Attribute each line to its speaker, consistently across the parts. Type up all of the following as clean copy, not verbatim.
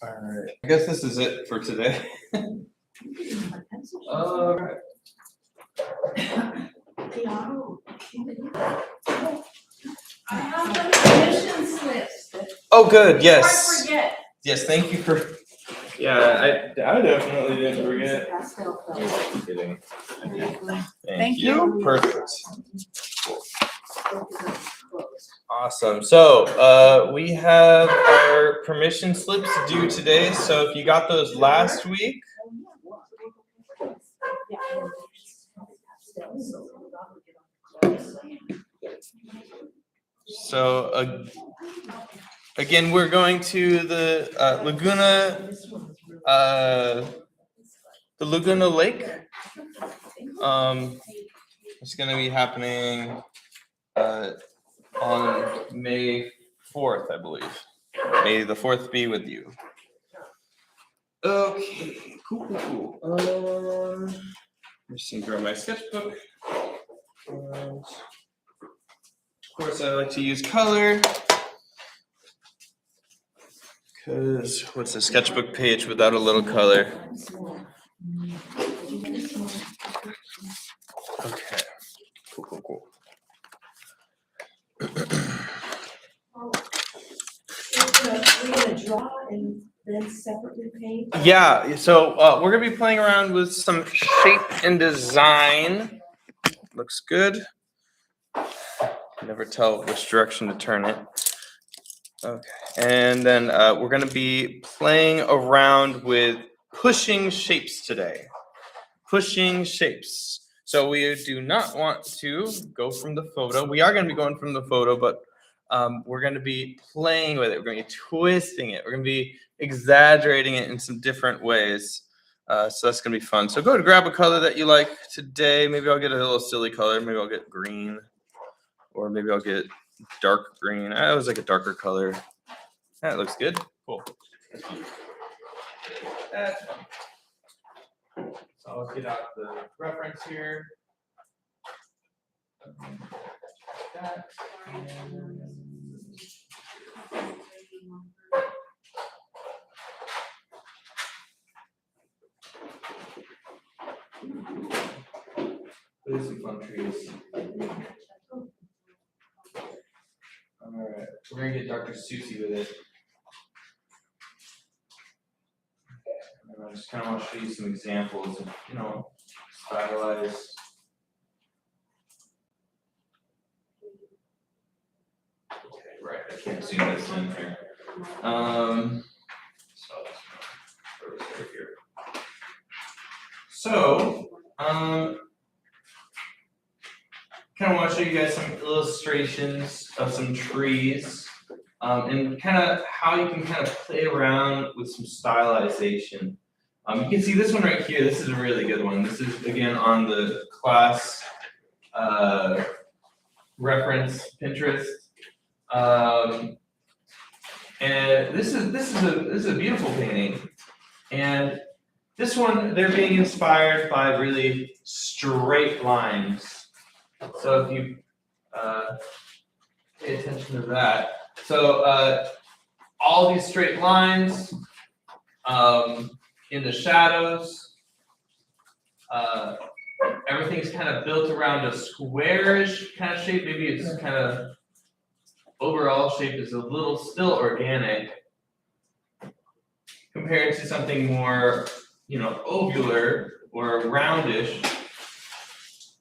Speaker 1: All right. I guess this is it for today. All right.
Speaker 2: I have the permission slips.
Speaker 1: Oh, good.
Speaker 2: Before I
Speaker 1: Yes.
Speaker 2: forget.
Speaker 1: Yes. Thank you for. Yeah, I definitely didn't forget. Just kidding. Thank you. Perfect. Awesome. So we have our permission slips due today. So if you got those last week. So again, we're going to the Laguna Lake. It's going to be happening on May 4th, I believe. May the 4th be with you. Okay, cool. Just grab my sketchbook. And of course, I like to use color. Because what's a sketchbook page without a little color? Okay, cool.
Speaker 3: We're gonna draw and then separately paint?
Speaker 1: Yeah, so we're gonna be playing around with some shape and design. Looks good. Never tell which direction to turn it. Okay, and then we're gonna be playing around with pushing shapes today. Pushing shapes. So we do not want to go from the photo. We are gonna be going from the photo, but we're going to be playing with it. We're going to be twisting it. We're going to be exaggerating it in some different ways. So that's going to be fun. So go to grab a color that you like today. Maybe I'll get a little silly color. Maybe I'll get green. Or maybe I'll get dark green. I always like a darker color. That looks good. Cool. That's fun. So I'll get out the reference here. That. There's some fun trees. All right, we're gonna get Dr. Susie with it. And I just kind of want to show you some examples of, stylized. Okay, right. I can't zoom this in here. So, kind of want to show you guys some illustrations of some trees, and kind of how you can kind of play around with some stylization. You can see this one right here. This is a really good one. This is again on the class reference Pinterest, and this is a beautiful painting. And this one, they're being inspired by really straight lines. So if you pay attention to that, so all these straight lines in the shadows, everything's kind of built around a squarish kind of shape. Maybe it's kind of overall shape is a little still organic compared to something more, ovular or roundish,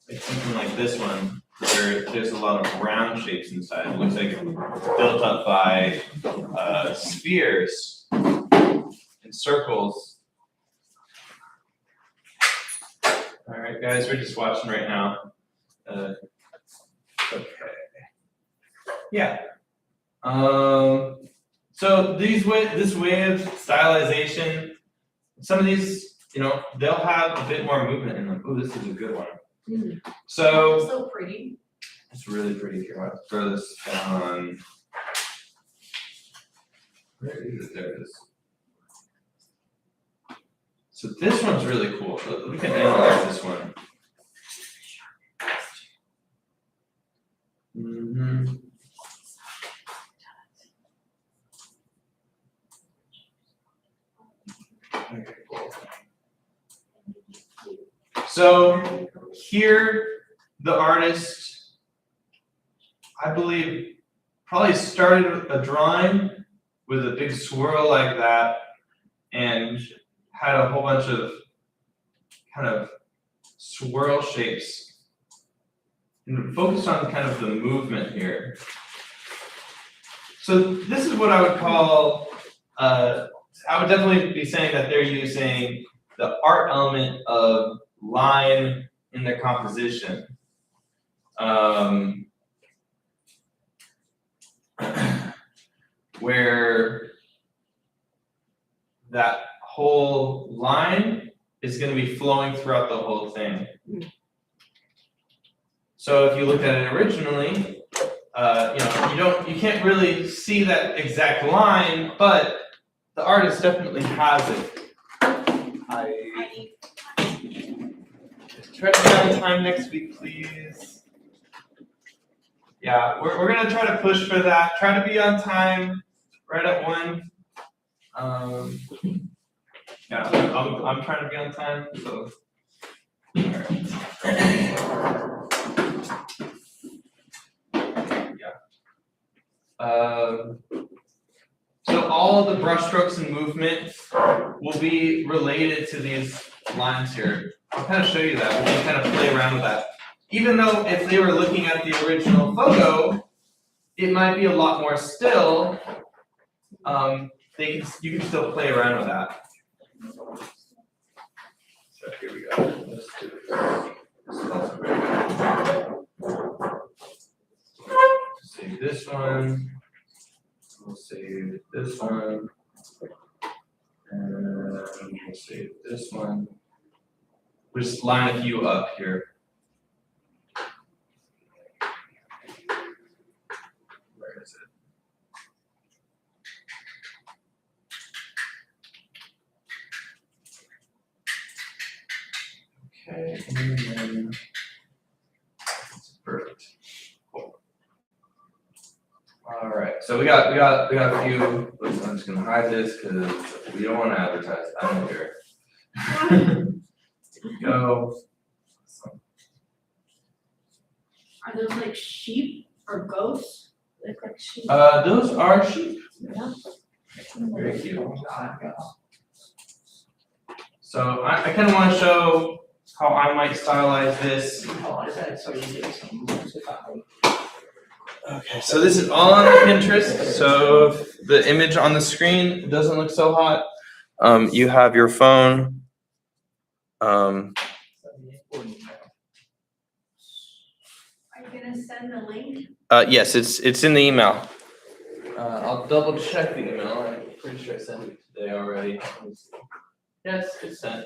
Speaker 1: like something like this one, where there's a lot of round shapes inside. It looks like it's built up by spheres and circles. All right, guys, we're just watching right now. Okay. Yeah. So this way of stylization, some of these, they'll have a bit more movement in them. Oh, this is a good one.
Speaker 2: So pretty.
Speaker 1: It's really pretty here. I'll throw this down. Where is it? There it is. So this one's really cool. We can analyze this one. Okay, cool. So here, the artist, I believe, probably started with a drawing with a big swirl like that and had a whole bunch of kind of swirl shapes and focused on kind of the movement here. So this is what I would call, I would definitely be saying that they're using the art element of line in their composition. Where that whole line is going to be flowing throughout the whole thing. So if you looked at it originally, you can't really see that exact line, but the artist definitely has it. Try to be on time next week, please. Yeah, we're gonna try to push for that. Try to be on time, right at 1. Yeah, I'm trying to be on time, so. So all of the brushstrokes and movement will be related to these lines here. I'll kind of show you that. We can kind of play around with that. Even though if they were looking at the original photo, it might be a lot more still. You can still play around with that. So here we go. Let's do this. This is also very good. Save this one. We'll save this one. And we'll save this one. We'll just line a few up here. Where is it? Okay, and then perfect. Cool. All right, so we got a few. I'm just gonna hide this because we don't want to advertise that here. There we go.
Speaker 2: Are those like sheep or ghosts?
Speaker 3: Look like sheep.
Speaker 1: Those are sheep.
Speaker 3: Yeah.
Speaker 1: Very cute. So I kind of want to show how I might stylize this. Okay, so this is all on Pinterest. So if the image on the screen doesn't look so hot, you have your phone.
Speaker 2: Are you gonna send the link?
Speaker 1: Yes, it's in the email. I'll double check the email. I'm pretty sure I sent it today already. Yes, it's sent.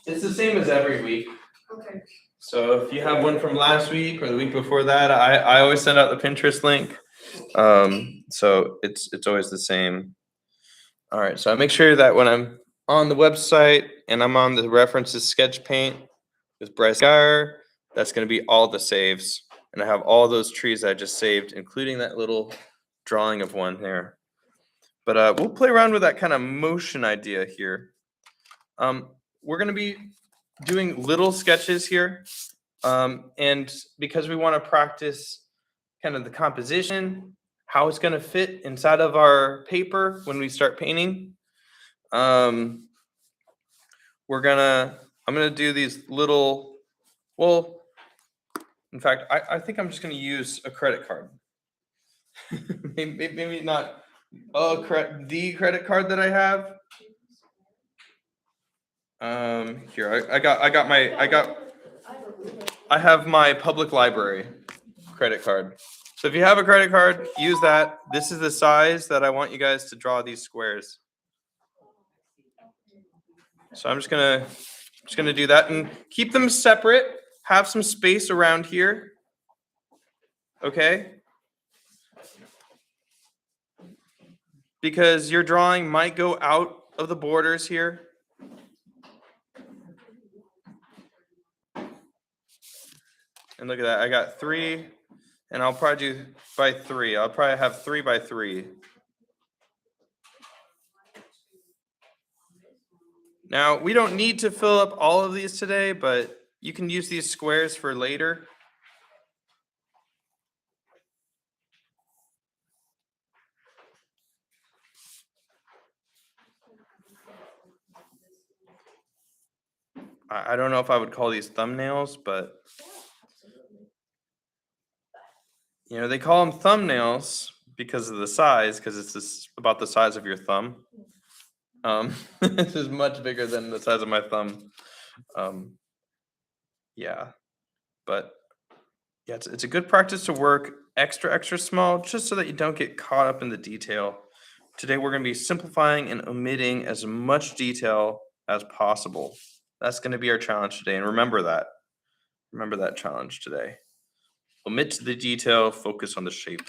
Speaker 1: It's the same as every week.
Speaker 2: Okay.
Speaker 1: So if you have one from last week or the week before that, I always send out the Pinterest link. So it's always the same. All right, so I make sure that when I'm on the website and I'm on the references sketch paint with Bryce Geyer, that's going to be all the saves. And I have all those trees I just saved, including that little drawing of one there. But we'll play around with that kind of motion idea here. We're going to be doing little sketches here. And because we want to practice kind of the composition, how it's going to fit inside of our paper when we start painting. I'm gonna do these little, well, in fact, I think I'm just gonna use a credit card. maybe not the credit card that I have. Here, I have my public library credit card. So if you have a credit card, use that. This is the size that I want you guys to draw these squares. So I'm just gonna do that and keep them separate. Have some space around here. Okay? Because your drawing might go out of the borders here. And look at that, I got 3, and I'll probably do by 3. I'll probably have 3 by 3. Now, we don't need to fill up all of these today, but you can use these squares for later. I don't know if I would call these thumbnails, but you know, they call them thumbnails because of the size, because it's about the size of your thumb. This is much bigger than the size of my thumb. Yeah, but yeah, it's a good practice to work extra small, just so that you don't get caught up in the detail. Today, we're going to be simplifying and omitting as much detail as possible. That's going to be our challenge today, and remember that. Remember that challenge today. Omit the detail, focus on the shape.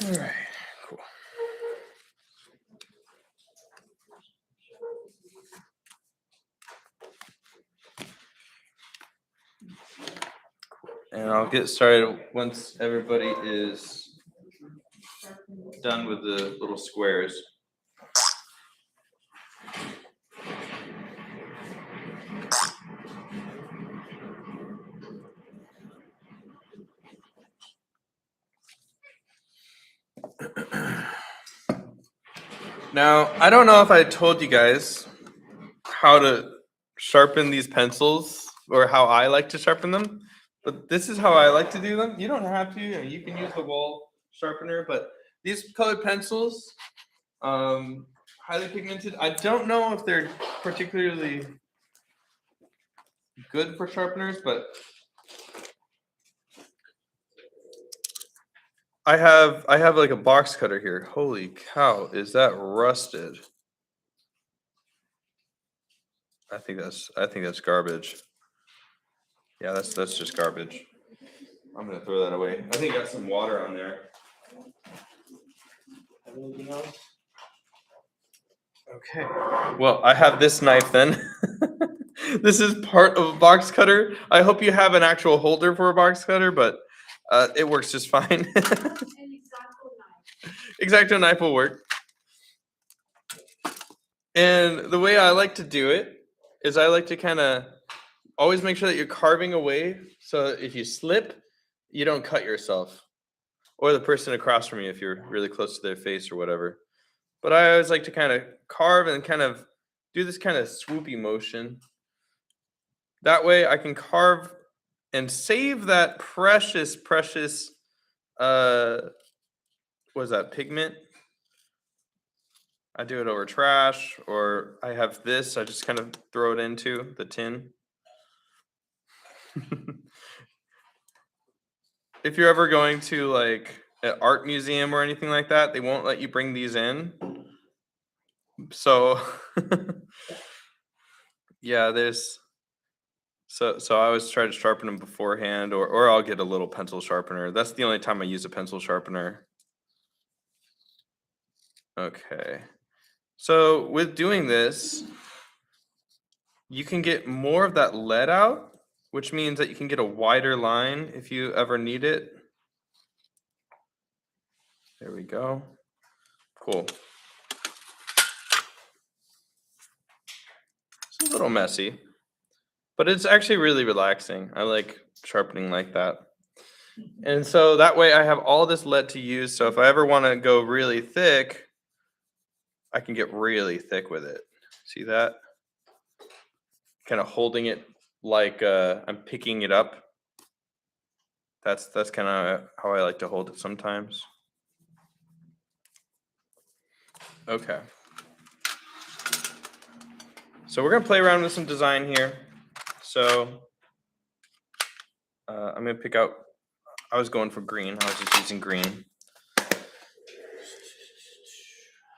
Speaker 1: All right, cool. And I'll get started once everybody is done with the little squares. Now, I don't know if I told you guys how to sharpen these pencils or how I like to sharpen them, but this is how I like to do them. You don't have to, you can use the wall sharpener, but these colored pencils, highly pigmented, I don't know if they're particularly good for sharpeners, but I have like a box cutter here. Holy cow, is that rusted? I think that's garbage. Yeah, that's just garbage. I'm gonna throw that away. I think I got some water on there. Anything else? Okay. Well, I have this knife then. This is part of a box cutter. I hope you have an actual holder for a box cutter, but it works just fine. X-Acto knife will work. And the way I like to do it is I like to kind of always make sure that you're carving away, so if you slip, you don't cut yourself or the person across from you if you're really close to their face or whatever. But I always like to kind of carve and kind of do this kind of swoopy motion. That way I can carve and save that precious what is that, pigment? I do it over trash, or I have this, I just kind of throw it into the tin. If you're ever going to like an art museum or anything like that, they won't let you bring these in. So yeah, so I always try to sharpen them beforehand, or I'll get a little pencil sharpener. That's the only time I use a pencil sharpener. Okay. So with doing this, you can get more of that lead out, which means that you can get a wider line if you ever need it. There we go. Cool. It's a little messy, but it's actually really relaxing. I like sharpening like that. And so that way I have all this lead to use. So if I ever want to go really thick, I can get really thick with it. See that? Kind of holding it like I'm picking it up. That's kind of how I like to hold it sometimes. Okay. So we're gonna play around with some design here. So I'm gonna pick out, I was going for green. I was just using green.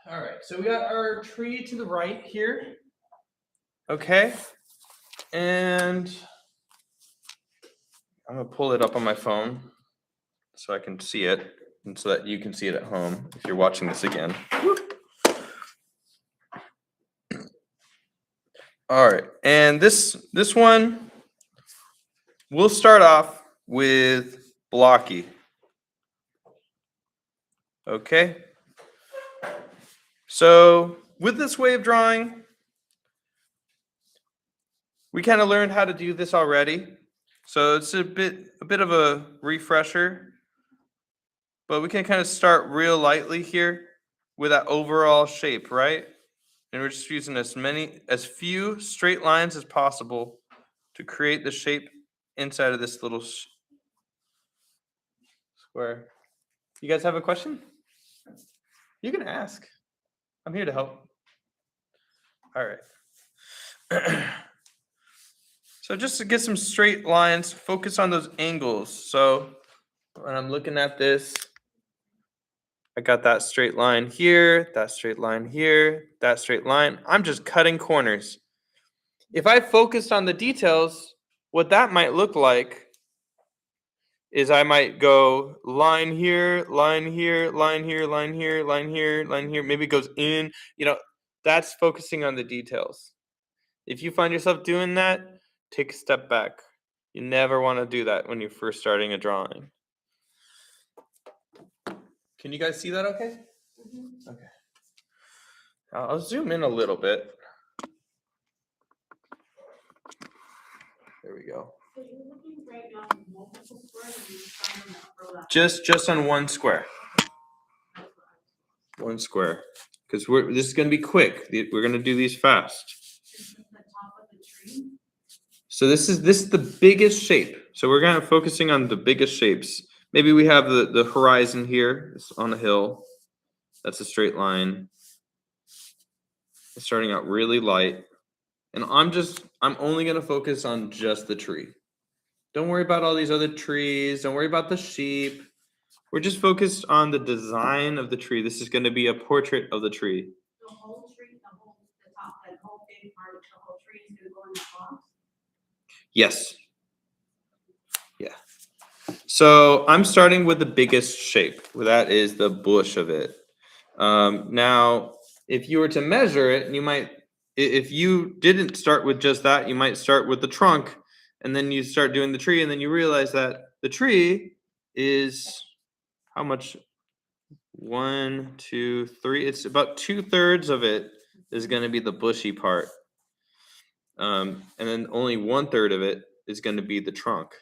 Speaker 1: All right, so we got our tree to the right here. Okay. And I'm gonna pull it up on my phone so I can see it, and so that you can see it at home if you're watching this again. All right, and this one, we'll start off with blocky. Okay. So with this way of drawing, we kind of learned how to do this already. So it's a bit of a refresher, but we can kind of start real lightly here with that overall shape, right? And we're just using as few straight lines as possible to create the shape inside of this little square. You guys have a question? You can ask. I'm here to help. All right. So just to get some straight lines, focus on those angles. So when I'm looking at this, I got that straight line here, that straight line here, that straight line. I'm just cutting corners. If I focused on the details, what that might look like is I might go line here, line here, line here, line here, line here, line here. Maybe it goes in, that's focusing on the details. If you find yourself doing that, take a step back. You never want to do that when you're first starting a drawing. Can you guys see that okay? Okay. I'll zoom in a little bit. There we go.
Speaker 2: So you're looking right now at multiple squares and you're starting on the upper left.
Speaker 1: Just on one square. One square. Because this is going to be quick. We're going to do these fast.
Speaker 2: This is the top of the tree.
Speaker 1: So this is the biggest shape. So we're kind of focusing on the biggest shapes. Maybe we have the horizon here. It's on a hill. That's a straight line. It's starting out really light. And I'm only going to focus on just the tree. Don't worry about all these other trees. Don't worry about the sheep. We're just focused on the design of the tree. This is going to be a portrait of the tree.
Speaker 2: The whole tree, the top, that whole big part of the whole tree is gonna go in that box.
Speaker 1: Yes. Yeah. So I'm starting with the biggest shape. Well, that is the bush of it. Now, if you were to measure it, if you didn't start with just that, you might start with the trunk, and then you start doing the tree, and then you realize that the tree is how much? 1, 2, 3. It's about 2/3 of it is going to be the bushy part. And then only 1/3 of it is going to be the trunk.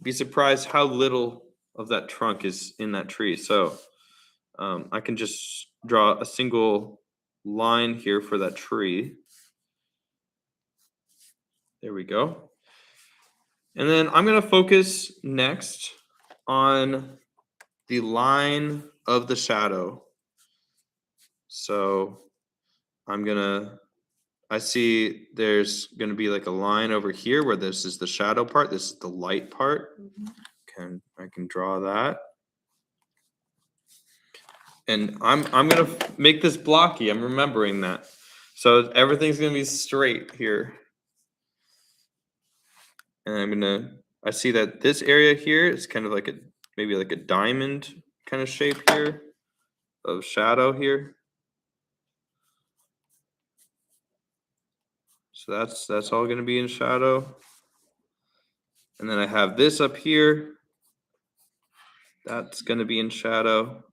Speaker 1: Be surprised how little of that trunk is in that tree. So I can just draw a single line here for that tree. There we go. And then I'm going to focus next on the line of the shadow. So I see there's going to be like a line over here where this is the shadow part. This is the light part. I can draw that. And I'm going to make this blocky. I'm remembering that. So everything's going to be straight here. And I see that this area here is kind of like maybe like a diamond kind of shape here of shadow here. So that's all going to be in shadow. And then I have this up here. That's going to be in shadow.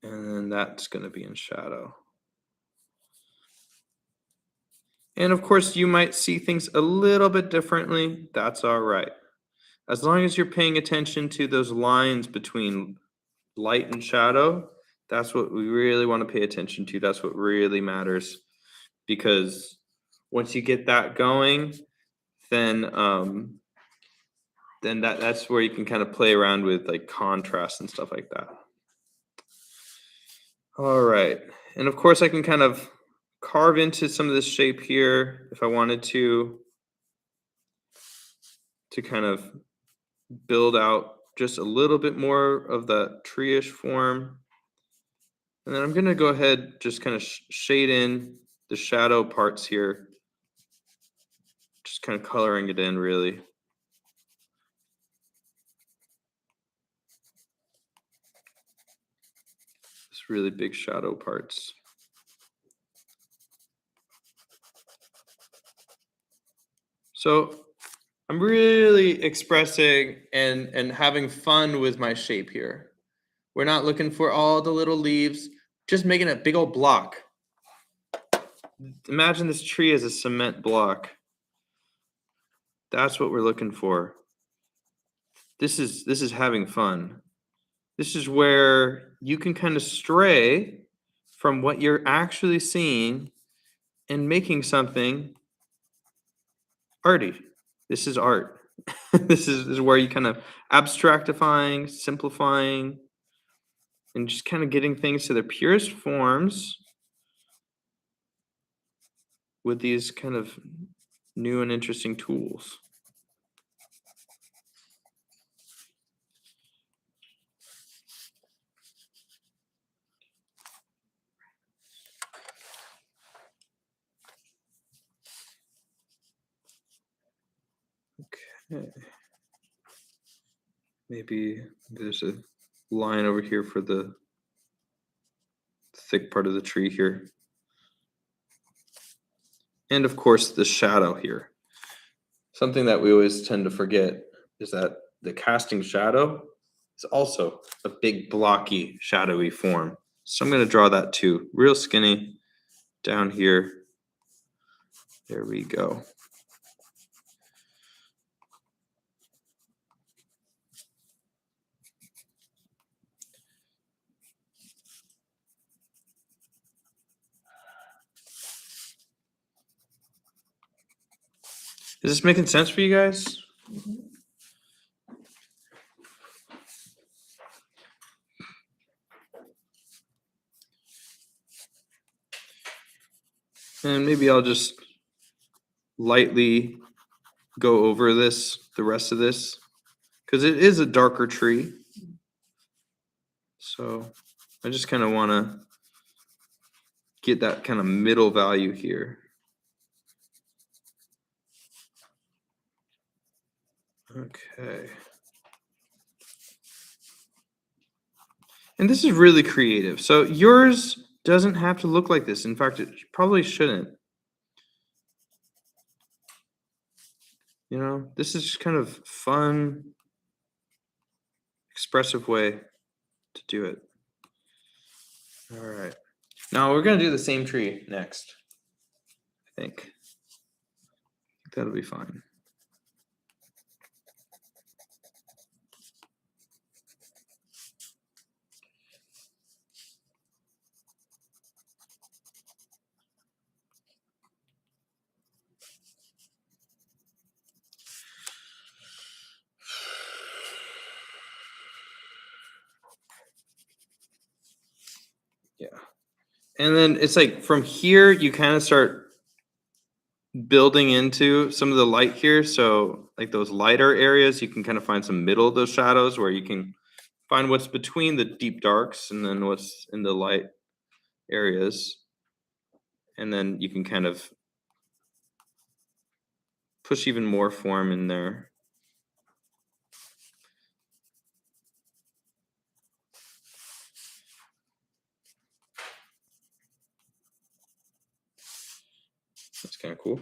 Speaker 1: And then that's going to be in shadow. And of course, you might see things a little bit differently. That's all right. As long as you're paying attention to those lines between light and shadow, that's what we really want to pay attention to. That's what really matters. Because once you get that going, then that's where you can kind of play around with like contrast and stuff like that. All right. And of course, I can kind of carve into some of this shape here if I wanted to kind of build out just a little bit more of that tree-ish form. And then I'm going to go ahead, just kind of shade in the shadow parts here. Just kind of coloring it in, really. Just It's really big shadow parts. So I'm really expressing and having fun with my shape here. We're not looking for all the little leaves, just making a big old block. Imagine this tree as a cement block. That's what we're looking for. This is having fun. This is where you can kind of stray from what you're actually seeing and making something arty. This is art. This is where you kind of abstractifying, simplifying, and just kind of getting things to their purest forms with these kind of new and interesting tools. Okay. Maybe there's a line over here for the thick part of the tree here. And of course, the shadow here. Something that we always tend to forget is that the casting shadow is also a big blocky shadowy form. So I'm going to draw that too, real skinny down here. There we go. Is this making sense for you guys? And maybe I'll just lightly go over the rest of this, because it is a darker tree. So I just kind of want to get that kind of middle value here. Okay. And this is really creative. So yours doesn't have to look like this. In fact, it probably shouldn't. You know, this is just kind of fun, expressive way to do it. All right. Now we're going to do the same tree next. I think that'll be fine. Yeah. And then it's like from here, you kind of start building into some of the light here. So like those lighter areas, you can kind of find some middle of those shadows where you can find what's between the deep darks and then what's in the light areas. And then you can kind of push even more form in there. That's kind of cool.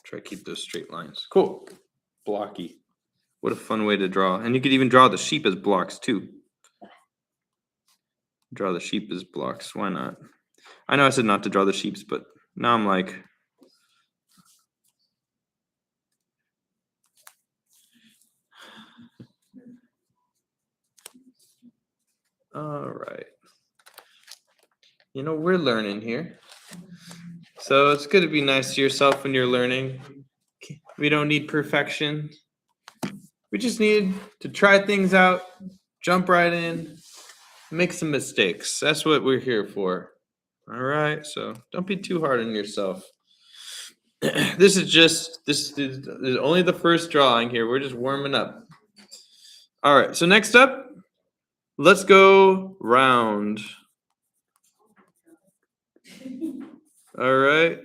Speaker 1: Try to keep those straight lines. Cool. Blocky. What a fun way to draw. And you could even draw the sheep as blocks too. Draw the sheep as blocks. Why not? I know I said not to draw the sheeps, but now I'm like, all right. You know, we're learning here. So it's good to be nice to yourself when you're learning. We don't need perfection. We just need to try things out, jump right in, make some mistakes. That's what we're here for. All right. So don't be too hard on yourself. This is only the first drawing here. We're just warming up. All right. So next up, let's go round. All right.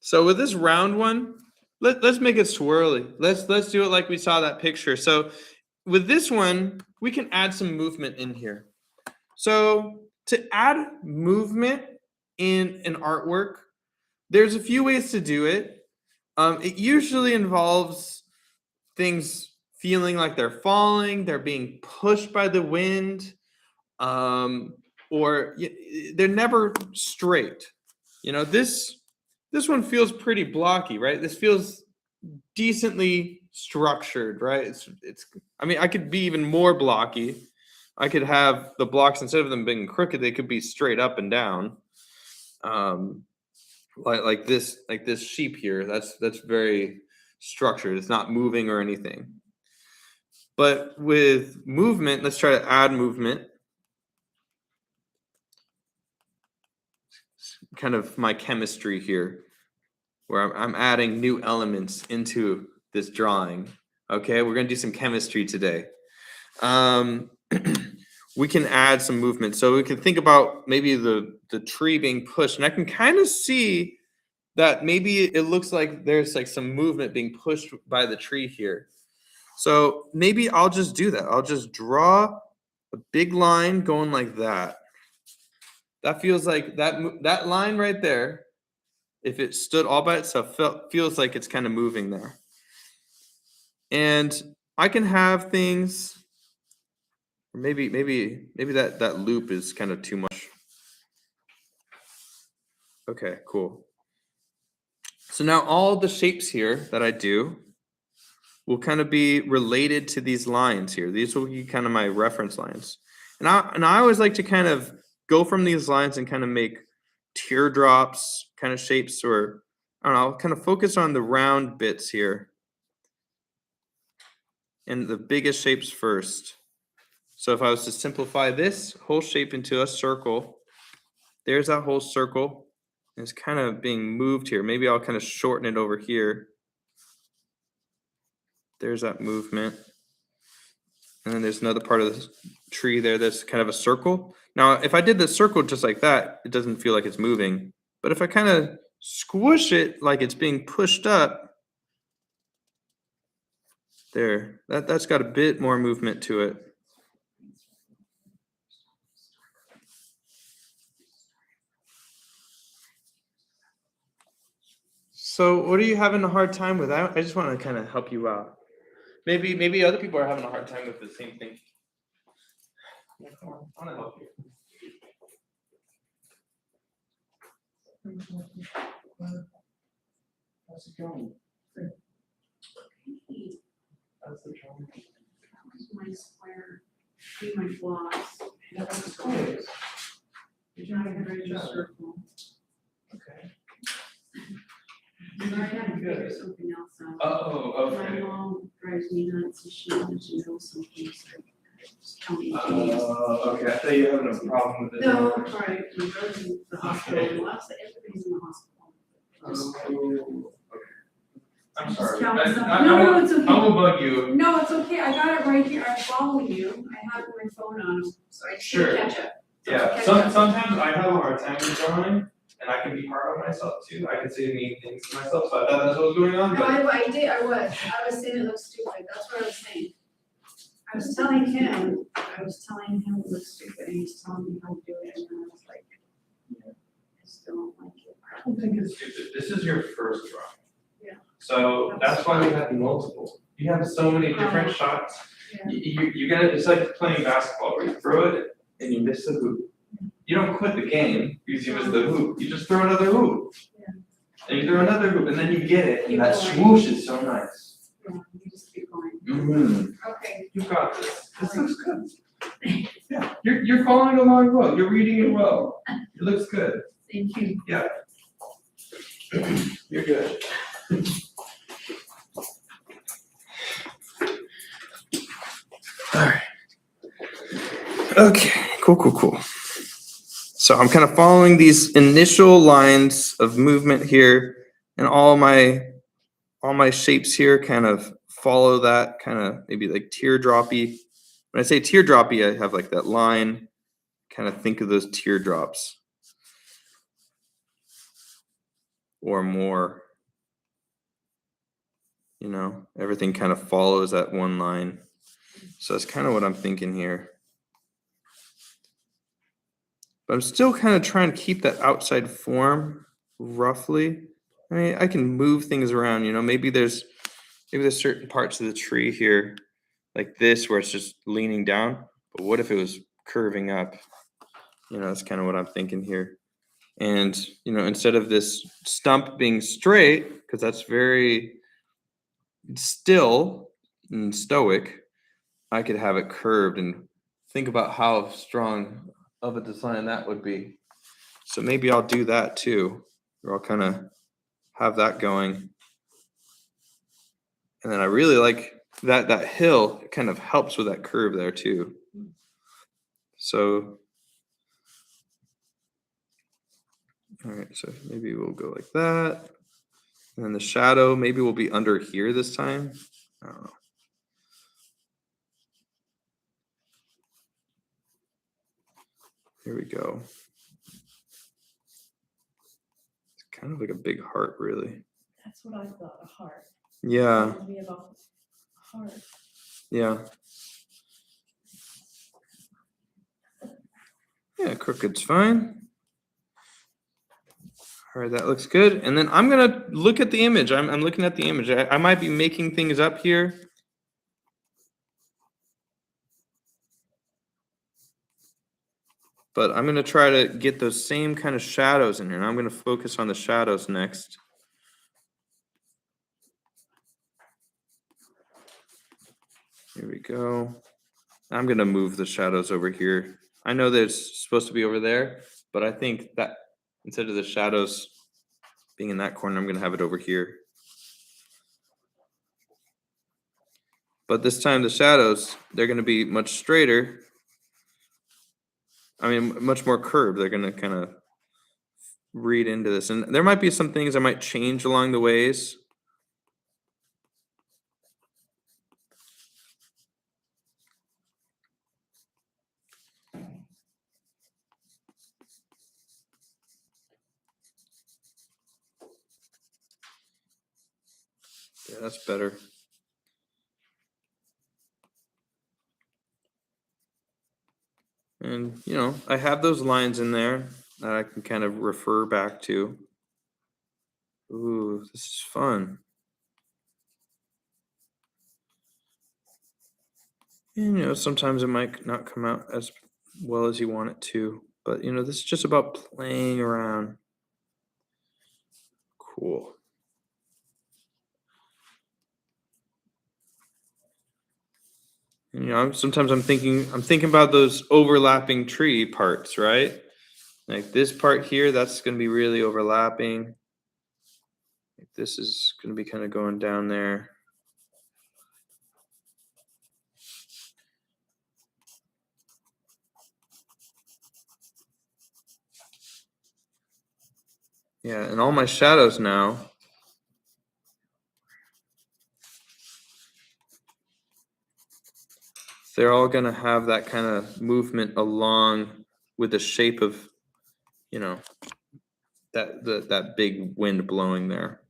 Speaker 1: So with this round one, let's make it swirly. Let's do it like we saw that picture. So with this one, we can add some movement in here. So to add movement in an artwork, there's a few ways to do it. It usually involves things feeling like they're falling, they're being pushed by the wind, or they're never straight. You know, this one feels pretty blocky, right? This feels decently structured, right? It's I mean, I could be even more blocky. I could have the blocks, instead of them being crooked, they could be straight up and down. Like this sheep here. That's very structured. It's not moving or anything. But with movement, let's try to add movement. Kind of my chemistry here, where I'm adding new elements into this drawing. Okay, we're gonna do some chemistry today. We can add some movement. So we can think about maybe the tree being pushed, and I can kind of see that maybe it looks like there's like some movement being pushed by the tree here. So maybe I'll just do that. I'll just draw a big line going like that. That feels like that line right there, if it stood all by itself, feels like it's kind of moving there. And I can have things, maybe that loop is kind of too much. Okay, cool. So now all the shapes here that I do will kind of be related to these lines here. These will be kind of my reference lines. And I always like to kind of go from these lines and kind of make teardrops kind of shapes, or I don't know, kind of focus on the round bits here. And the biggest shapes first. So if I was to simplify this whole shape into a circle, there's that whole circle. And it's kind of being moved here. Maybe I'll kind of shorten it over here. There's that movement. And then there's another part of the tree there that's kind of a circle. Now, if I did the circle just like that, it doesn't feel like it's moving. But if I kind of squish it like it's being pushed up, there, that's got a bit more movement to it. So what are you having a hard time with? I just want to kind of help you out. Maybe other people are having a hard time with the same thing. Yeah, come on, I want to help you. How's it going? How's the drawing?
Speaker 2: My square, my blocks.
Speaker 1: Yeah, that's cool.
Speaker 2: You're trying to write a circle.
Speaker 1: Okay.
Speaker 2: I had to figure something else out.
Speaker 1: Oh,
Speaker 2: My
Speaker 1: okay.
Speaker 2: mom drives me nuts, and she wants to know something, so just tell me.
Speaker 1: Okay. I thought you were having a problem with it.
Speaker 2: No, I'm sorry, my brother's in the hospital, lots of, everybody's in the hospital. Just-
Speaker 1: Okay. I'm
Speaker 2: just
Speaker 1: sorry.
Speaker 2: tell me something.
Speaker 1: I
Speaker 2: No, it's
Speaker 1: I
Speaker 2: okay.
Speaker 1: will bug you.
Speaker 2: No, it's okay, I got it right here, I'm following you, I have my phone on, so I just
Speaker 1: Sure.
Speaker 2: didn't catch up.
Speaker 1: Yeah,
Speaker 2: Okay.
Speaker 1: sometimes I have a hard time with drawing, and I can be hard on myself too. I can say mean things to myself, so I thought that's what was going on,
Speaker 2: No,
Speaker 1: but
Speaker 2: I did, I was saying it looks stupid, that's what I was saying. I was telling him it looks stupid, and he's telling me how to do it, and I was like, I still don't like it.
Speaker 1: I don't think it's stupid. This is your first drawing.
Speaker 2: Yeah.
Speaker 1: So that's why we have multiple. You have so many different shots.
Speaker 2: Yeah.
Speaker 1: You get it, it's like playing basketball where you throw it and you miss the hoop. You don't quit the game because you miss the hoop. You just throw another hoop.
Speaker 2: Yeah.
Speaker 1: And you throw another hoop and then you get it,
Speaker 2: Keep
Speaker 1: and that
Speaker 2: going.
Speaker 1: swoosh is so nice.
Speaker 2: Yeah, you just keep going.
Speaker 1: Mm-hmm.
Speaker 2: Okay.
Speaker 1: You got this. This looks good. Yeah, you're following along well. You're reading it well. It looks good.
Speaker 2: Thank you.
Speaker 1: Yeah. You're good. Alright. Okay, cool. So I'm kind of following these initial lines of movement here, and all my shapes here kind of follow that kind of maybe like teardroppy. When I say teardroppy, I have like that line. Kind of think of those teardrops or more. You know, everything kind of follows that one line. So that's kind of what I'm thinking here. But I'm still kind of trying to keep that outside form roughly. I mean, I can move things around, you know, maybe there's certain parts of the tree here like this where it's just leaning down. But what if it was curving up? You know, that's kind of what I'm thinking here. And, you know, instead of this stump being straight, because that's very still and stoic, I could have it curved and think about how strong of a design that would be. So maybe I'll do that too, or I'll kind of have that going. And then I really like that hill. It kind of helps with that curve there too. So, all right, so maybe we'll go like that. And then the shadow, maybe we'll be under here this time. I don't know. Here we go. It's kind of like a big heart, really.
Speaker 3: That's what I thought, a heart.
Speaker 1: Yeah,
Speaker 3: Reminds me of a heart.
Speaker 1: yeah. Yeah, crooked's fine. All right, that looks good. And then I'm gonna look at the image. I'm looking at the image. I might be making things up here. But I'm gonna try to get those same kind of shadows in here. And I'm gonna focus on the shadows next. Here we go. I'm gonna move the shadows over here. I know that it's supposed to be over there, but I think that instead of the shadows being in that corner, I'm gonna have it over here. But this time the shadows, they're gonna be much straighter. I mean, much more curved. They're gonna kind of read into this. And there might be some things I might change along the ways. Yeah, that's better. And, you know, I have those lines in there that I can kind of refer back to. Ooh, this is fun. And, you know, sometimes it might not come out as well as you want it to. But, you know, this is just about playing around. Cool. And, you know, sometimes I'm thinking about those overlapping tree parts, right? Like this part here, that's going to be really overlapping. This is going to be kind of going down there. Yeah, and all my shadows now. They're all going to have that kind of movement along with the shape of, you know, that big wind blowing there.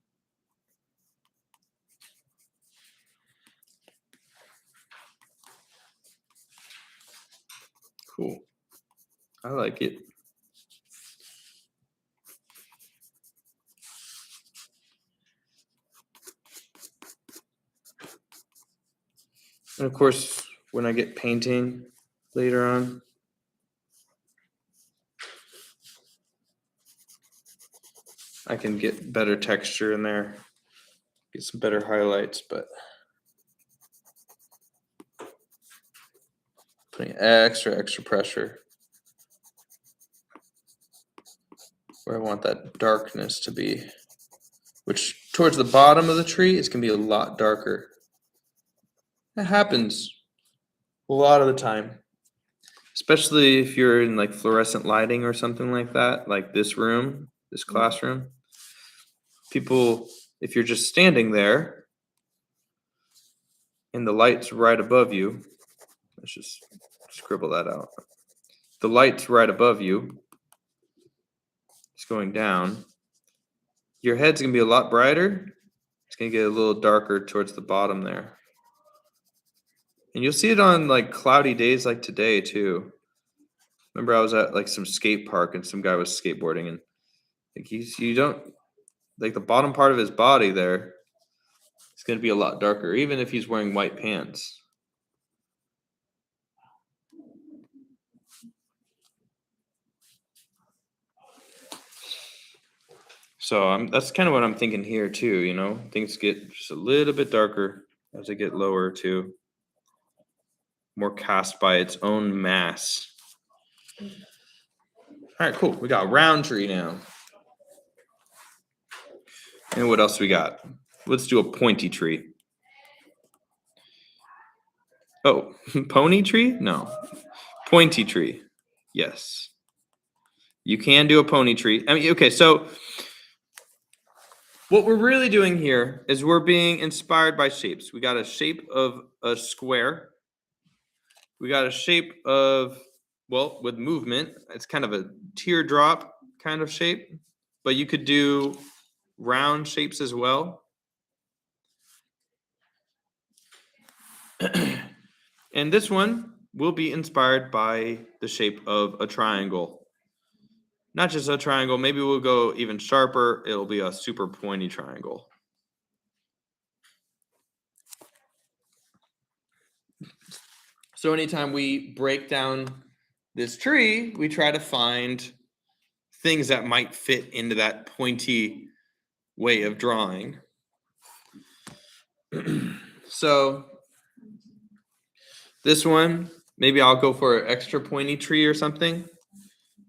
Speaker 1: Cool. I like it. And of course, when I get painting later on, I can get better texture in there, get some better highlights, but putting extra pressure where I want that darkness to be, which towards the bottom of the tree is going to be a lot darker. That happens a lot of the time, especially if you're in like fluorescent lighting or something like that, like this room, this classroom. People, if you're just standing there, and the light's right above you. Let's just scribble that out. The light's right above you. It's going down. Your head's gonna be a lot brighter. It's gonna get a little darker towards the bottom there. And you'll see it on like cloudy days like today too. Remember I was at like some skate park and some guy was skateboarding and like you don't like the bottom part of his body there. It's gonna be a lot darker, even if he's wearing white pants. So that's kind of what I'm thinking here too, you know? Things get just a little bit darker as they get lower too. More cast by its own mass. All right, cool. We got a round tree now. And what else we got? Let's do a pointy tree. Oh, pony tree? No. Pointy tree. Yes. You can do a pony tree. I mean, okay, so what we're really doing here is we're being inspired by shapes. We got a shape of a square. We got a shape of, well, with movement. It's kind of a teardrop kind of shape, but you could do round shapes as well. And this one will be inspired by the shape of a triangle. Not just a triangle, maybe we'll go even sharper. It'll be a super pointy triangle. So anytime we break down this tree, we try to find things that might fit into that pointy way of drawing. So this one, maybe I'll go for an extra pointy tree or something.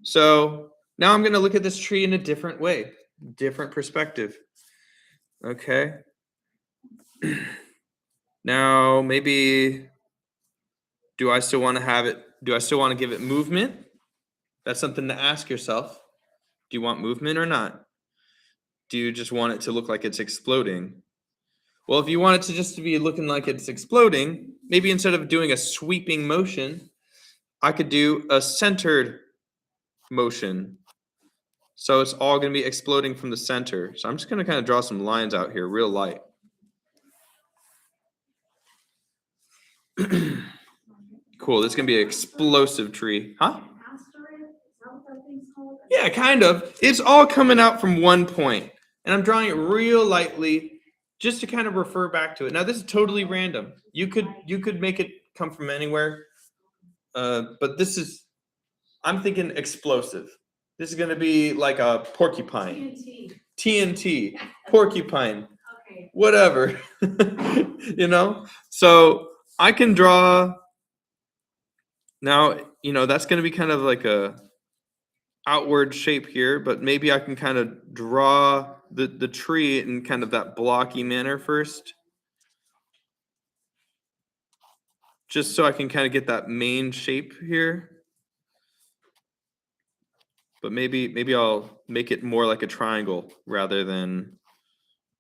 Speaker 1: So now I'm going to look at this tree in a different way, different perspective. Okay. Now, maybe, do I still want to have it? Do I still want to give it movement? That's something to ask yourself. Do you want movement or not? Do you just want it to look like it's exploding? Well, if you want it to just be looking like it's exploding, maybe instead of doing a sweeping motion, I could do a centered motion. So it's all going to be exploding from the center. So I'm just going to kind of draw some lines out here, real light. Cool. This is going to be an explosive tree. Huh? Yeah, kind of. It's all coming out from one point. And I'm drawing it real lightly just to kind of refer back to it. Now, this is totally random. You could make it come from anywhere. But this is, I'm thinking explosive. This is going to be like a porcupine. TNT. Porcupine.
Speaker 2: Okay.
Speaker 1: Whatever. You know? So I can draw. Now, you know, that's going to be kind of like a outward shape here, but maybe I can kind of draw the tree in kind of that blocky manner first. Just so I can kind of get that main shape here. But maybe I'll make it more like a triangle rather than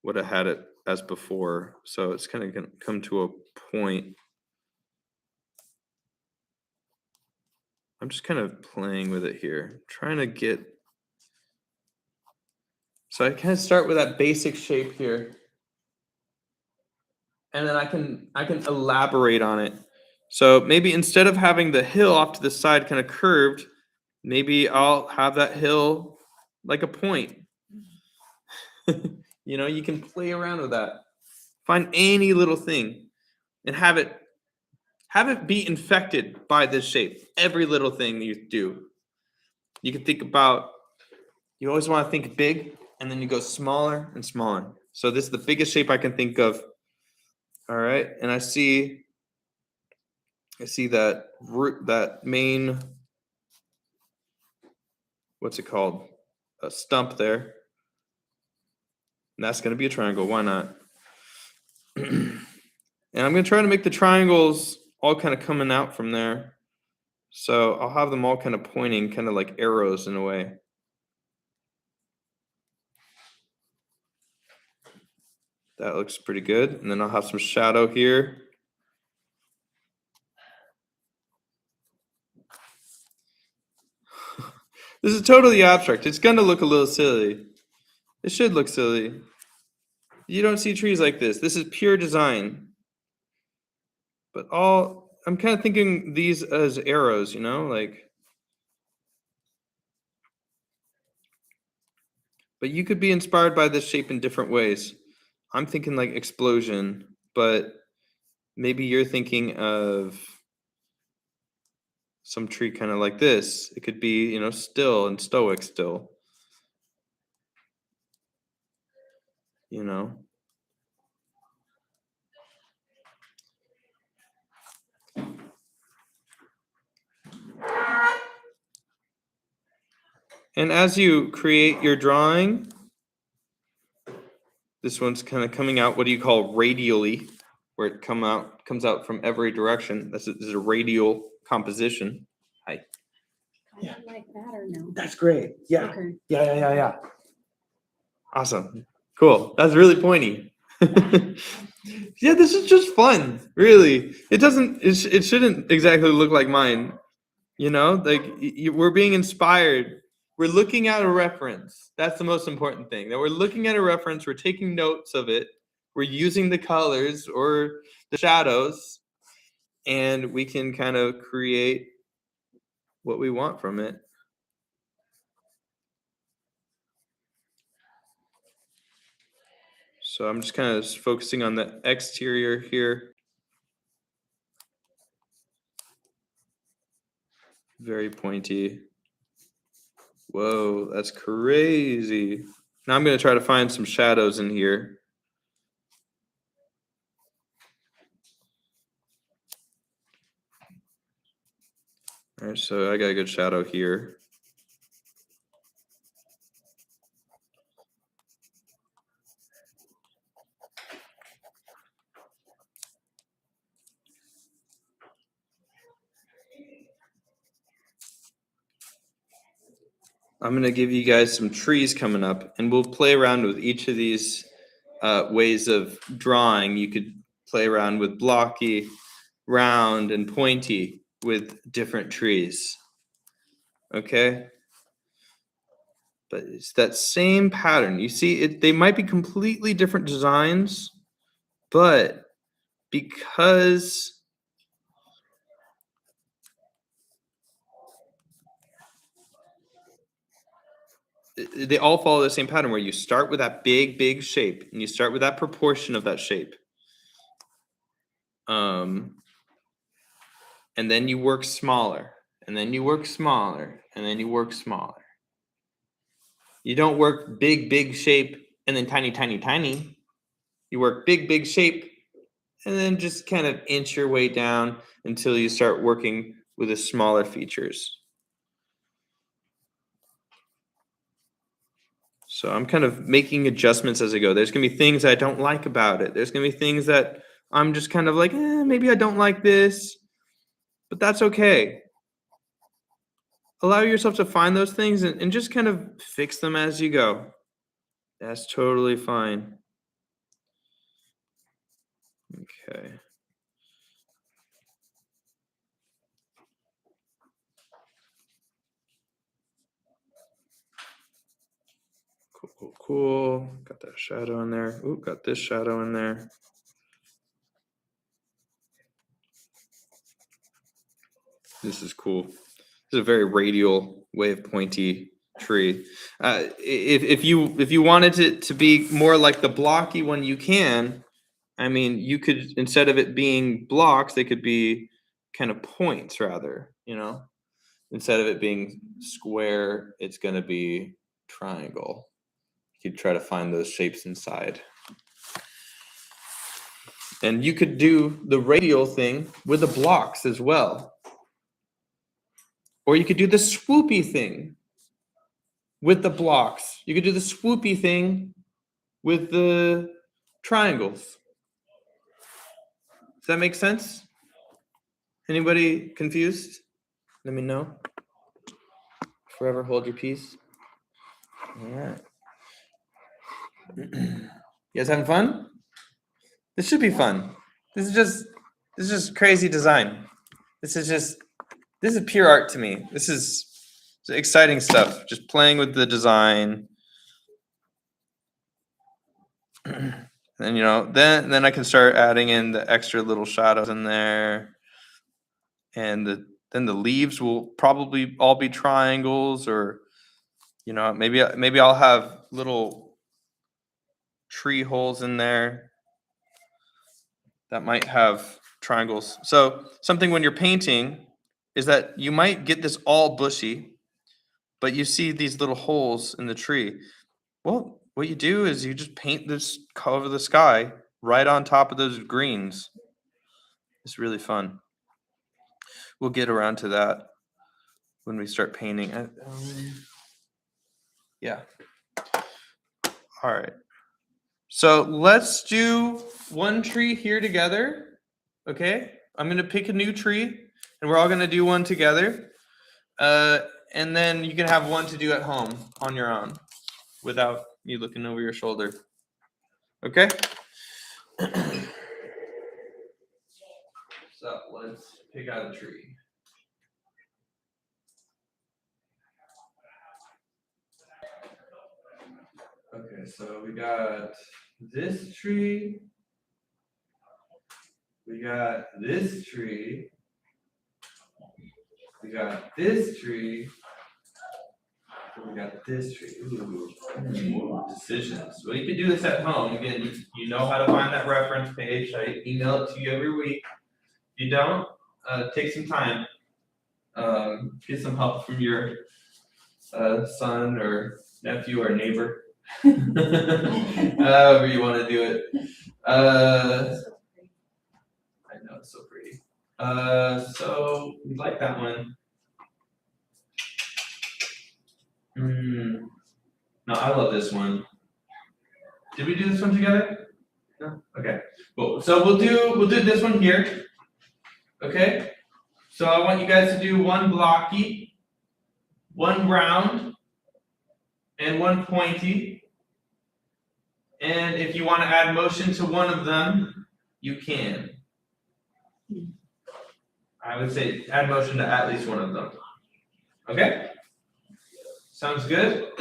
Speaker 1: what I had it as before. So it's kind of going to come to a point. I'm just kind of playing with it here, trying to get. So I kind of start with that basic shape here. And then I can elaborate on it. So maybe instead of having the hill off to the side kind of curved, maybe I'll have that hill like a point. You know, you can play around with that. Find any little thing and have it be infected by this shape. Every little thing you do. You can think about, you always want to think big, and then you go smaller and smaller. So this is the biggest shape I can think of. All right, and I see that root, that main, what's it called? A stump there. And that's going to be a triangle. Why not? And I'm going to try to make the triangles all kind of coming out from there. So I'll have them all kind of pointing, kind of like arrows in a way. That looks pretty good. And then I'll have some shadow here. This is totally abstract. It's gonna look a little silly. It should look silly. You don't see trees like this. This is pure design. But I'm kind of thinking these as arrows, like. But you could be inspired by this shape in different ways. I'm thinking like explosion, but maybe you're thinking of some tree kind of like this. It could be, still and stoic still. And as you create your drawing, this one's kind of coming out, what do you call radially, where it comes out from every direction. This is a radial composition. Hi.
Speaker 2: Kind of like that or no?
Speaker 1: That's great. Yeah.
Speaker 2: Okay.
Speaker 1: Yeah. Awesome. Cool. That's really pointy. Yeah, this is just fun. Really. It shouldn't exactly look like mine. Like we're being inspired. We're looking at a reference. That's the most important thing. That we're looking at a reference, we're taking notes of it, we're using the colors or the shadows, and we can kind of create what we want from it. So I'm just kind of focusing on the exterior here. Very pointy. Whoa, that's crazy. Now I'm going to try to find some shadows in here. All right, so I got a good shadow here. I'm going to give you guys some trees coming up, and we'll play around with each of these ways of drawing. You could play around with blocky, round, and pointy with different trees. Okay? But it's that same pattern. You see, they might be completely different designs, but because they all follow the same pattern where you start with that big shape and you start with that proportion of that shape. And then you work smaller, and then you work smaller, and then you work smaller. You don't work big shape and then tiny. You work big shape and then just kind of inch your way down until you start working with the smaller features. So I'm kind of making adjustments as I go. There's going to be things I don't like about it. There's going to be things that I'm just kind of like, maybe I don't like this, but that's okay. Allow yourself to find those things and just kind of fix them as you go. That's totally fine. Okay. Cool. Got that shadow in there. Ooh, got this shadow in there. This is cool. This is a very radial way of pointy tree. If you wanted it to be more like the blocky one, you can. I mean, you could, instead of it being blocks, they could be kind of points rather, Instead of it being square, it's going to be triangle. You could try to find those shapes inside. And you could do the radial thing with the blocks as well. Or you could do the swoopy thing with the blocks. You could do the swoopy thing with the triangles. Does that make sense? Anybody confused? Let me know. Forever hold your peace. All right. You guys having fun? This should be fun. This is just crazy design. This is pure art to me. This is It's exciting stuff. Just playing with the design. And then I can start adding in the extra little shadows in there. And then the leaves will probably all be triangles, or maybe I'll have little tree holes in there that might have triangles. So something when you're painting is that you might get this all bushy, but you see these little holes in the tree. Well, what you do is you just paint this color of the sky right on top of those greens. It's really fun. We'll get around to that when we start painting. Yeah. All right. So let's do one tree here together. Okay. I'm going to pick a new tree and we're all going to do one together. And then you can have one to do at home on your own without me looking over your shoulder. Okay. So let's pick out a tree. Okay, so we got this tree. We got this tree. We got this tree. We got this tree. Ooh, decisions. Well, you can do this at home. Again, you know how to find that reference page. I email it to you every week. If you don't, take some time. Get some help from your son or nephew or neighbor. However you want to do it. I know, it's so pretty. So we like that one. No, I love this one. Did we do this one together? No? Okay. Cool. So we'll do this one here. Okay? So I want you guys to do one blocky, one round, and one pointy. And if you want to add motion to one of them, you can. I would say add motion to at least one of them. Okay? Sounds good?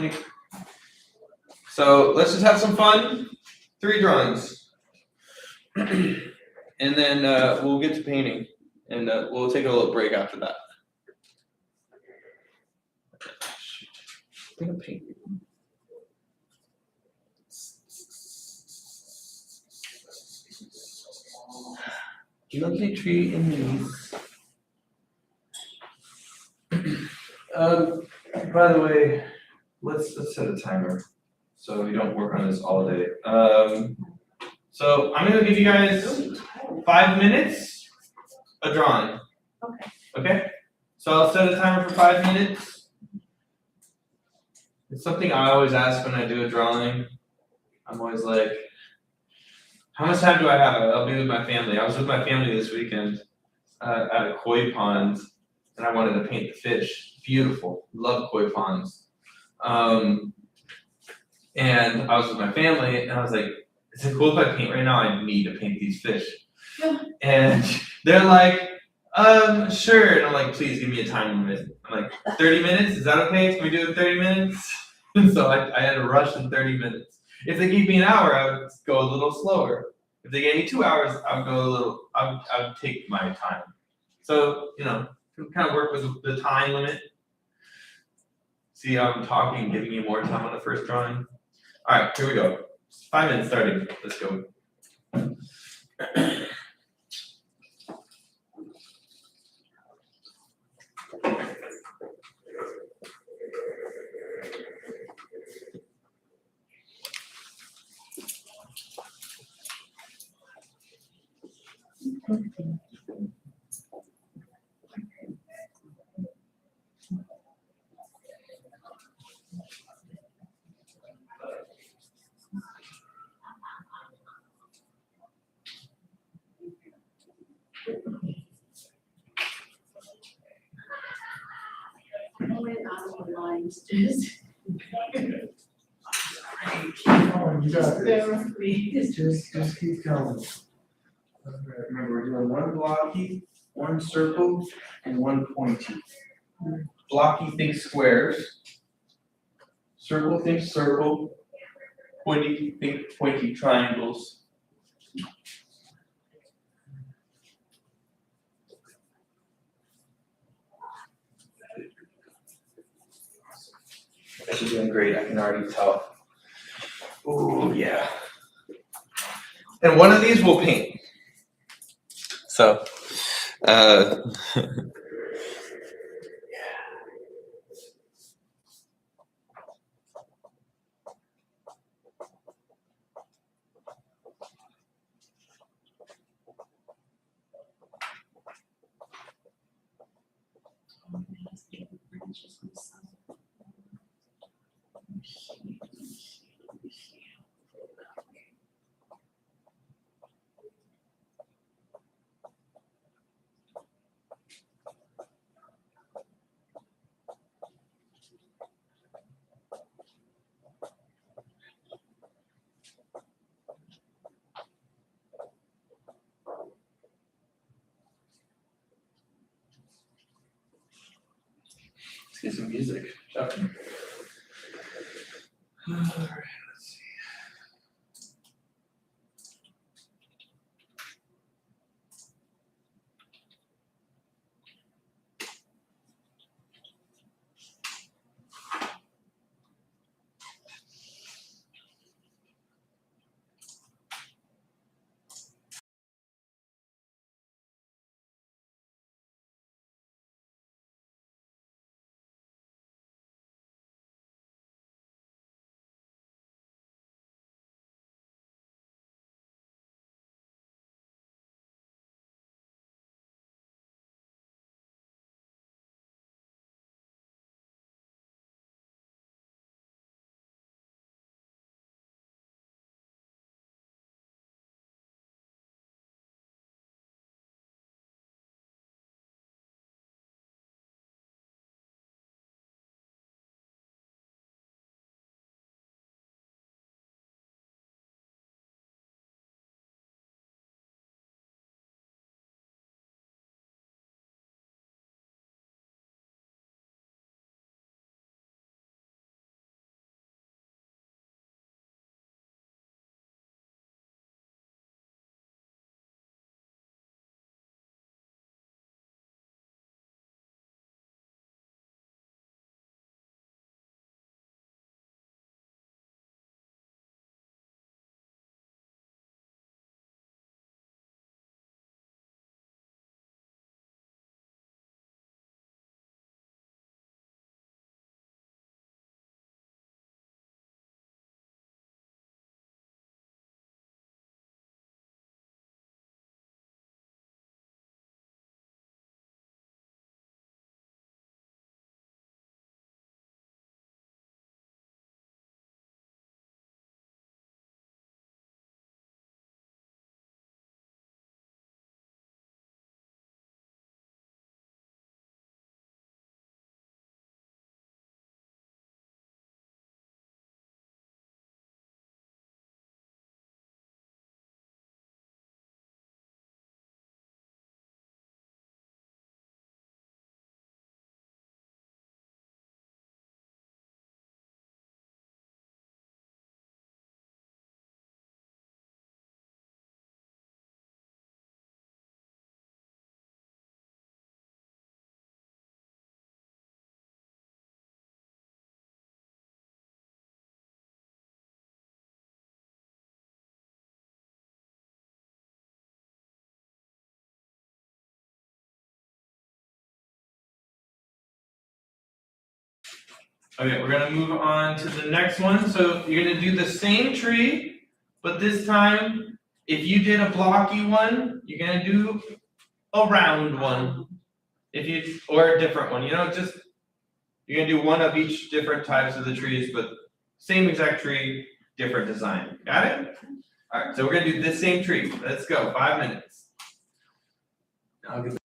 Speaker 1: So let's just have some fun. 3 drawings. And then we'll get to painting. And we'll take a little break after that. I'm gonna paint. Lovely tree and leaves. By the way, let's set a timer so we don't work on this all day. So I'm gonna give you guys 5 minutes a drawing.
Speaker 3: Okay.
Speaker 1: Okay? So I'll set a timer for 5 minutes. It's something I always ask when I do a drawing. I'm always like, how much time do I have? I'll be with my family. I was with my family this weekend at a koi pond, and I wanted to paint the fish. Beautiful. Love koi ponds. And I was with my family, and I was like, is it cool if I paint right now? I need to paint these fish. And they're like, sure. And I'm like, please give me a time limit. I'm like, 30 minutes? Is that okay? Can we do it in 30 minutes? And so I had to rush in 30 minutes. If they gave me an hour, I would go a little slower. If they gave me 2 hours, I would take my time. So, kind of work with the time limit. See how I'm talking, giving you more time on the first drawing. All right, here we go. 5 minutes starting. Let's go.
Speaker 2: I went on the lines, just.
Speaker 4: You got this.
Speaker 2: Please.
Speaker 4: Just keep going. Remember, we're doing one blocky, one circle, and one pointy.
Speaker 1: Blocky, think squares. Circle, think circle. Pointy, think pointy triangles. You guys are doing great, I can already tell. Oh, yeah. And one of these we'll paint. So, let's get some music, shall we? Alright, let's see. Okay, we're gonna move on to the next one. So you're gonna do the same tree, but this time, if you did a blocky one, you're gonna do a round one. If you, or a different one, just, you're gonna do one of each different types of the trees, but same exact tree, different design. Got it? Alright, so we're gonna do this same tree. Let's go, 5 minutes. I'll get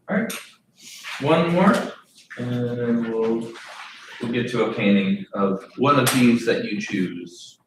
Speaker 1: Alright, one more, and then we'll get to a painting of one of these that you choose.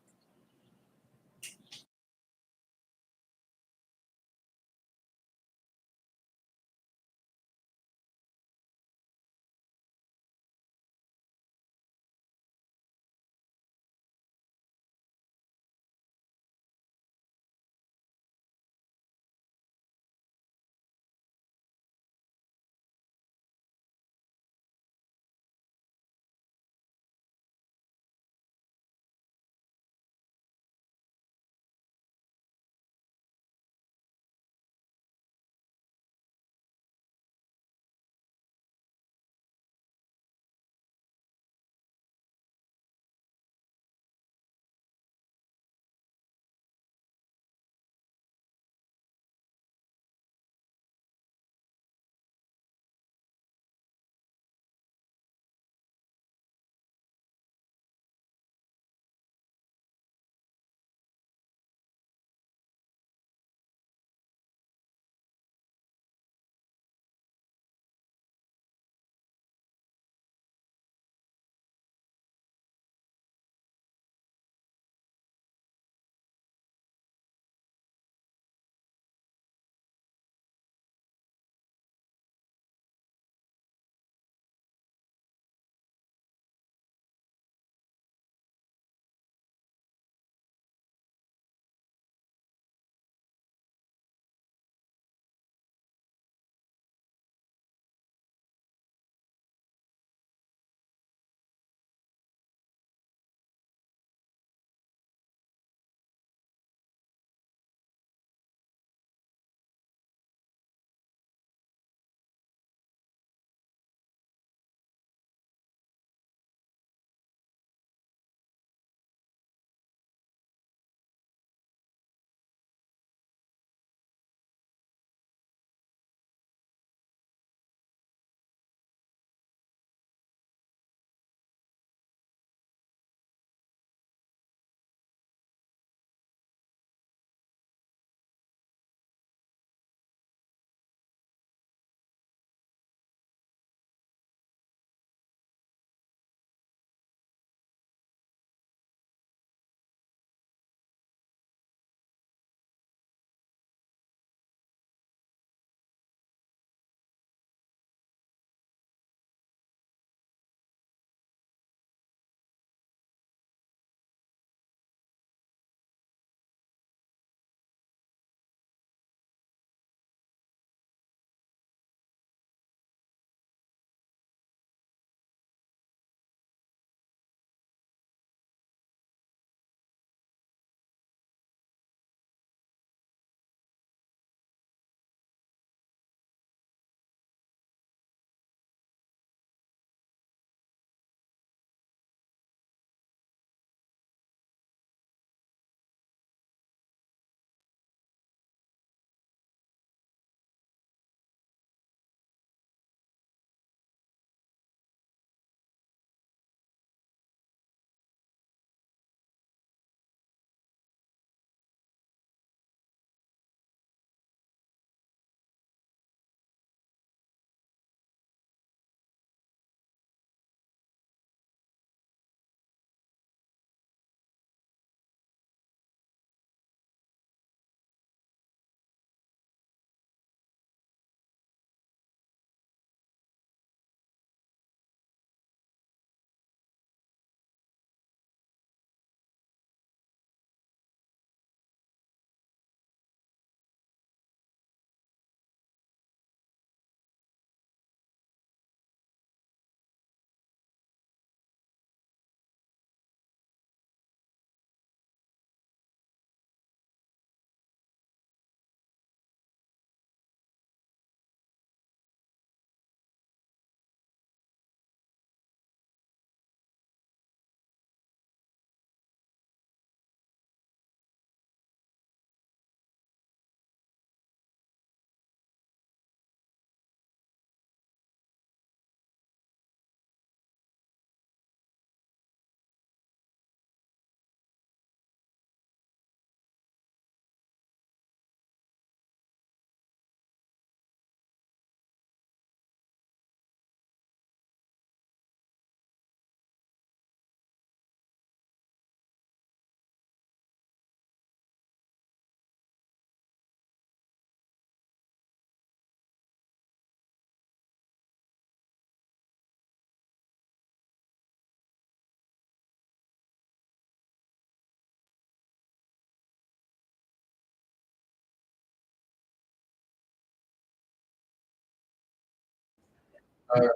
Speaker 1: Alright,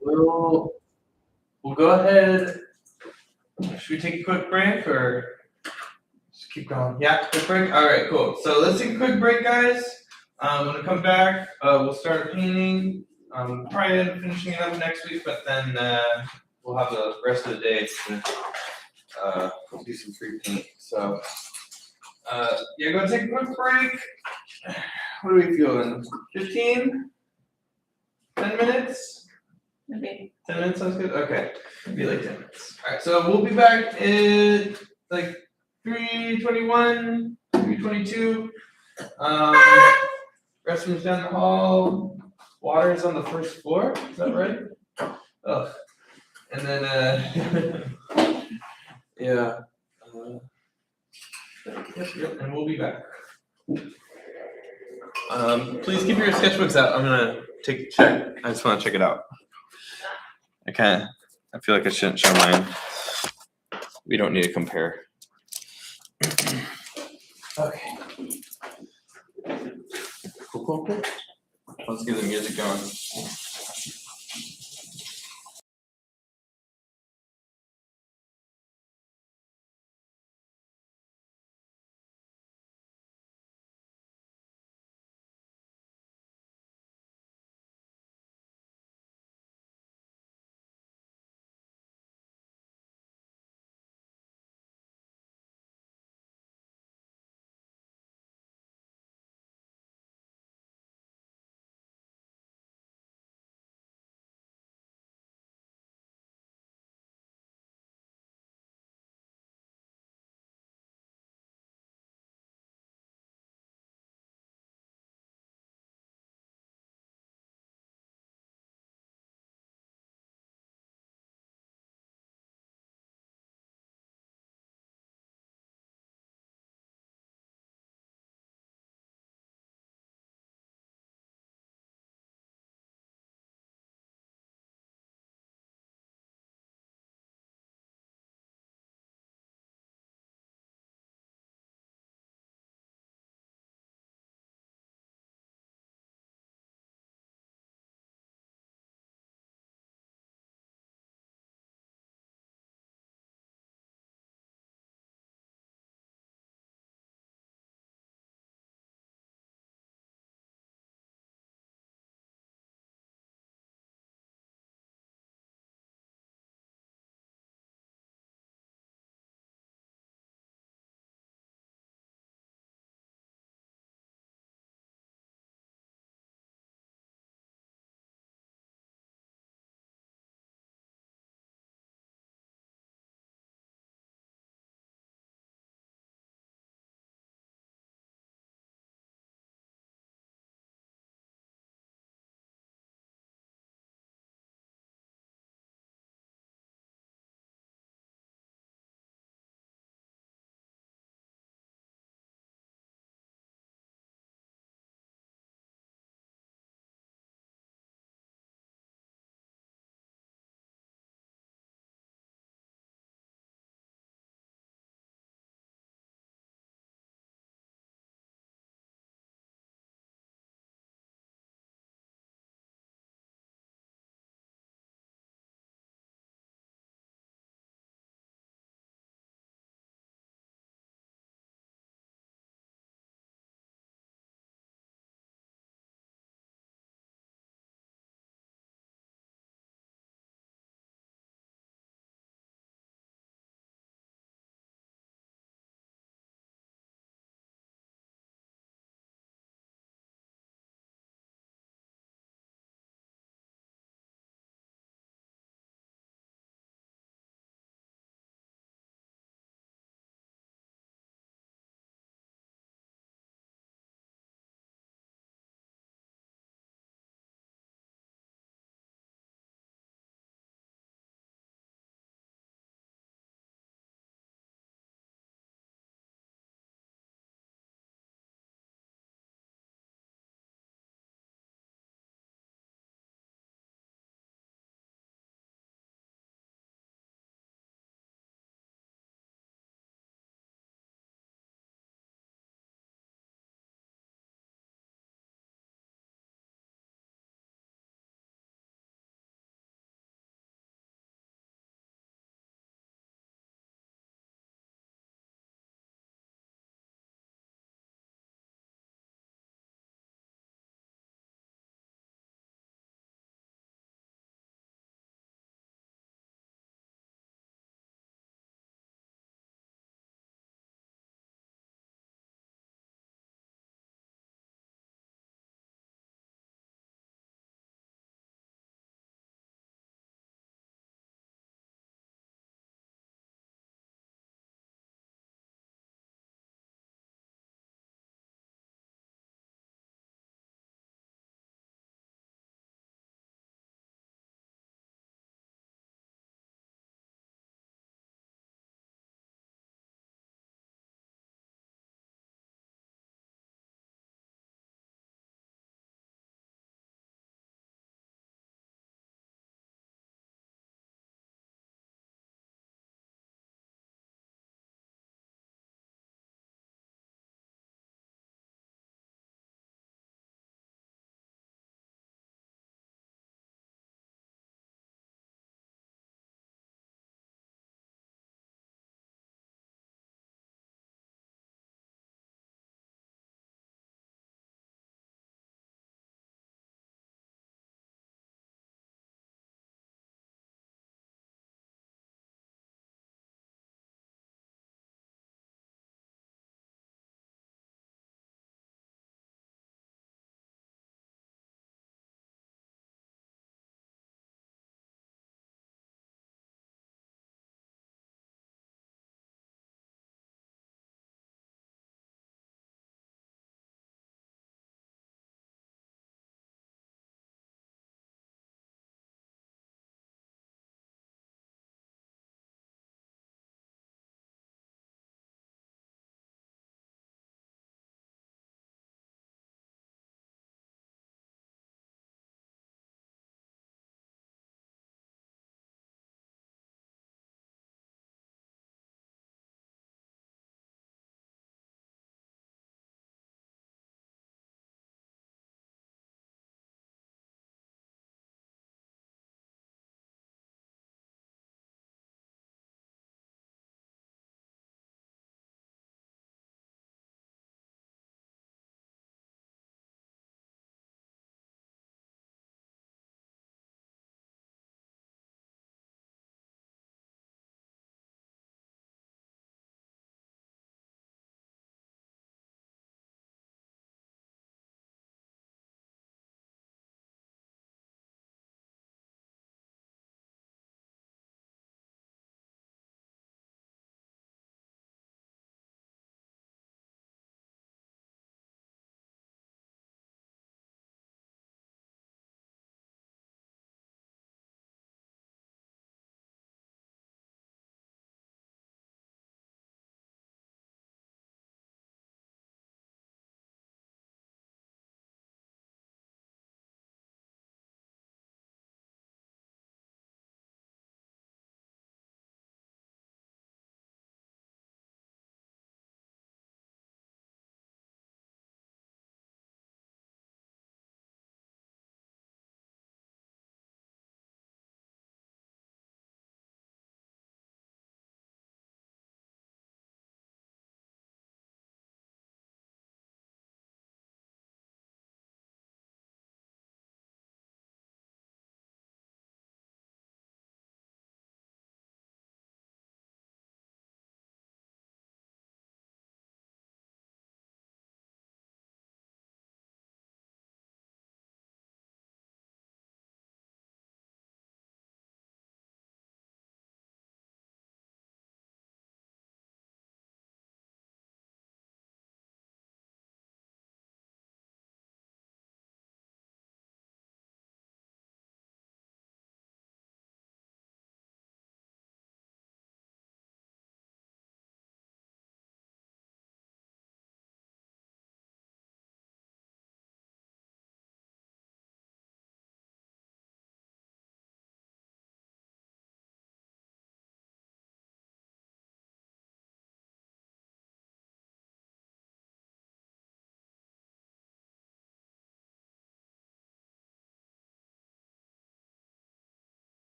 Speaker 1: we'll go ahead. Should we take a quick break or just keep going? Yeah, quick break. All right, cool. So let's take a quick break, guys. When we come back, we'll start painting. Probably end up finishing it up next week, but then we'll have the rest of the day to do some free paint. So yeah, go take a quick break. What are we feeling? 15? 10 minutes?
Speaker 3: Okay.
Speaker 1: 10 minutes sounds good? Okay. Be like 10 minutes. Alright, so we'll be back in like 3:21, 3:22. Restrooms down the hall. Water is on the first floor. Is that right? Oh. And then yeah. Yep, and we'll be back. Please keep your sketchbooks out. I'm gonna take a check. I just want to check it out. I feel like I shouldn't show mine. We don't need to compare. Okay. Cool. Let's get the music going.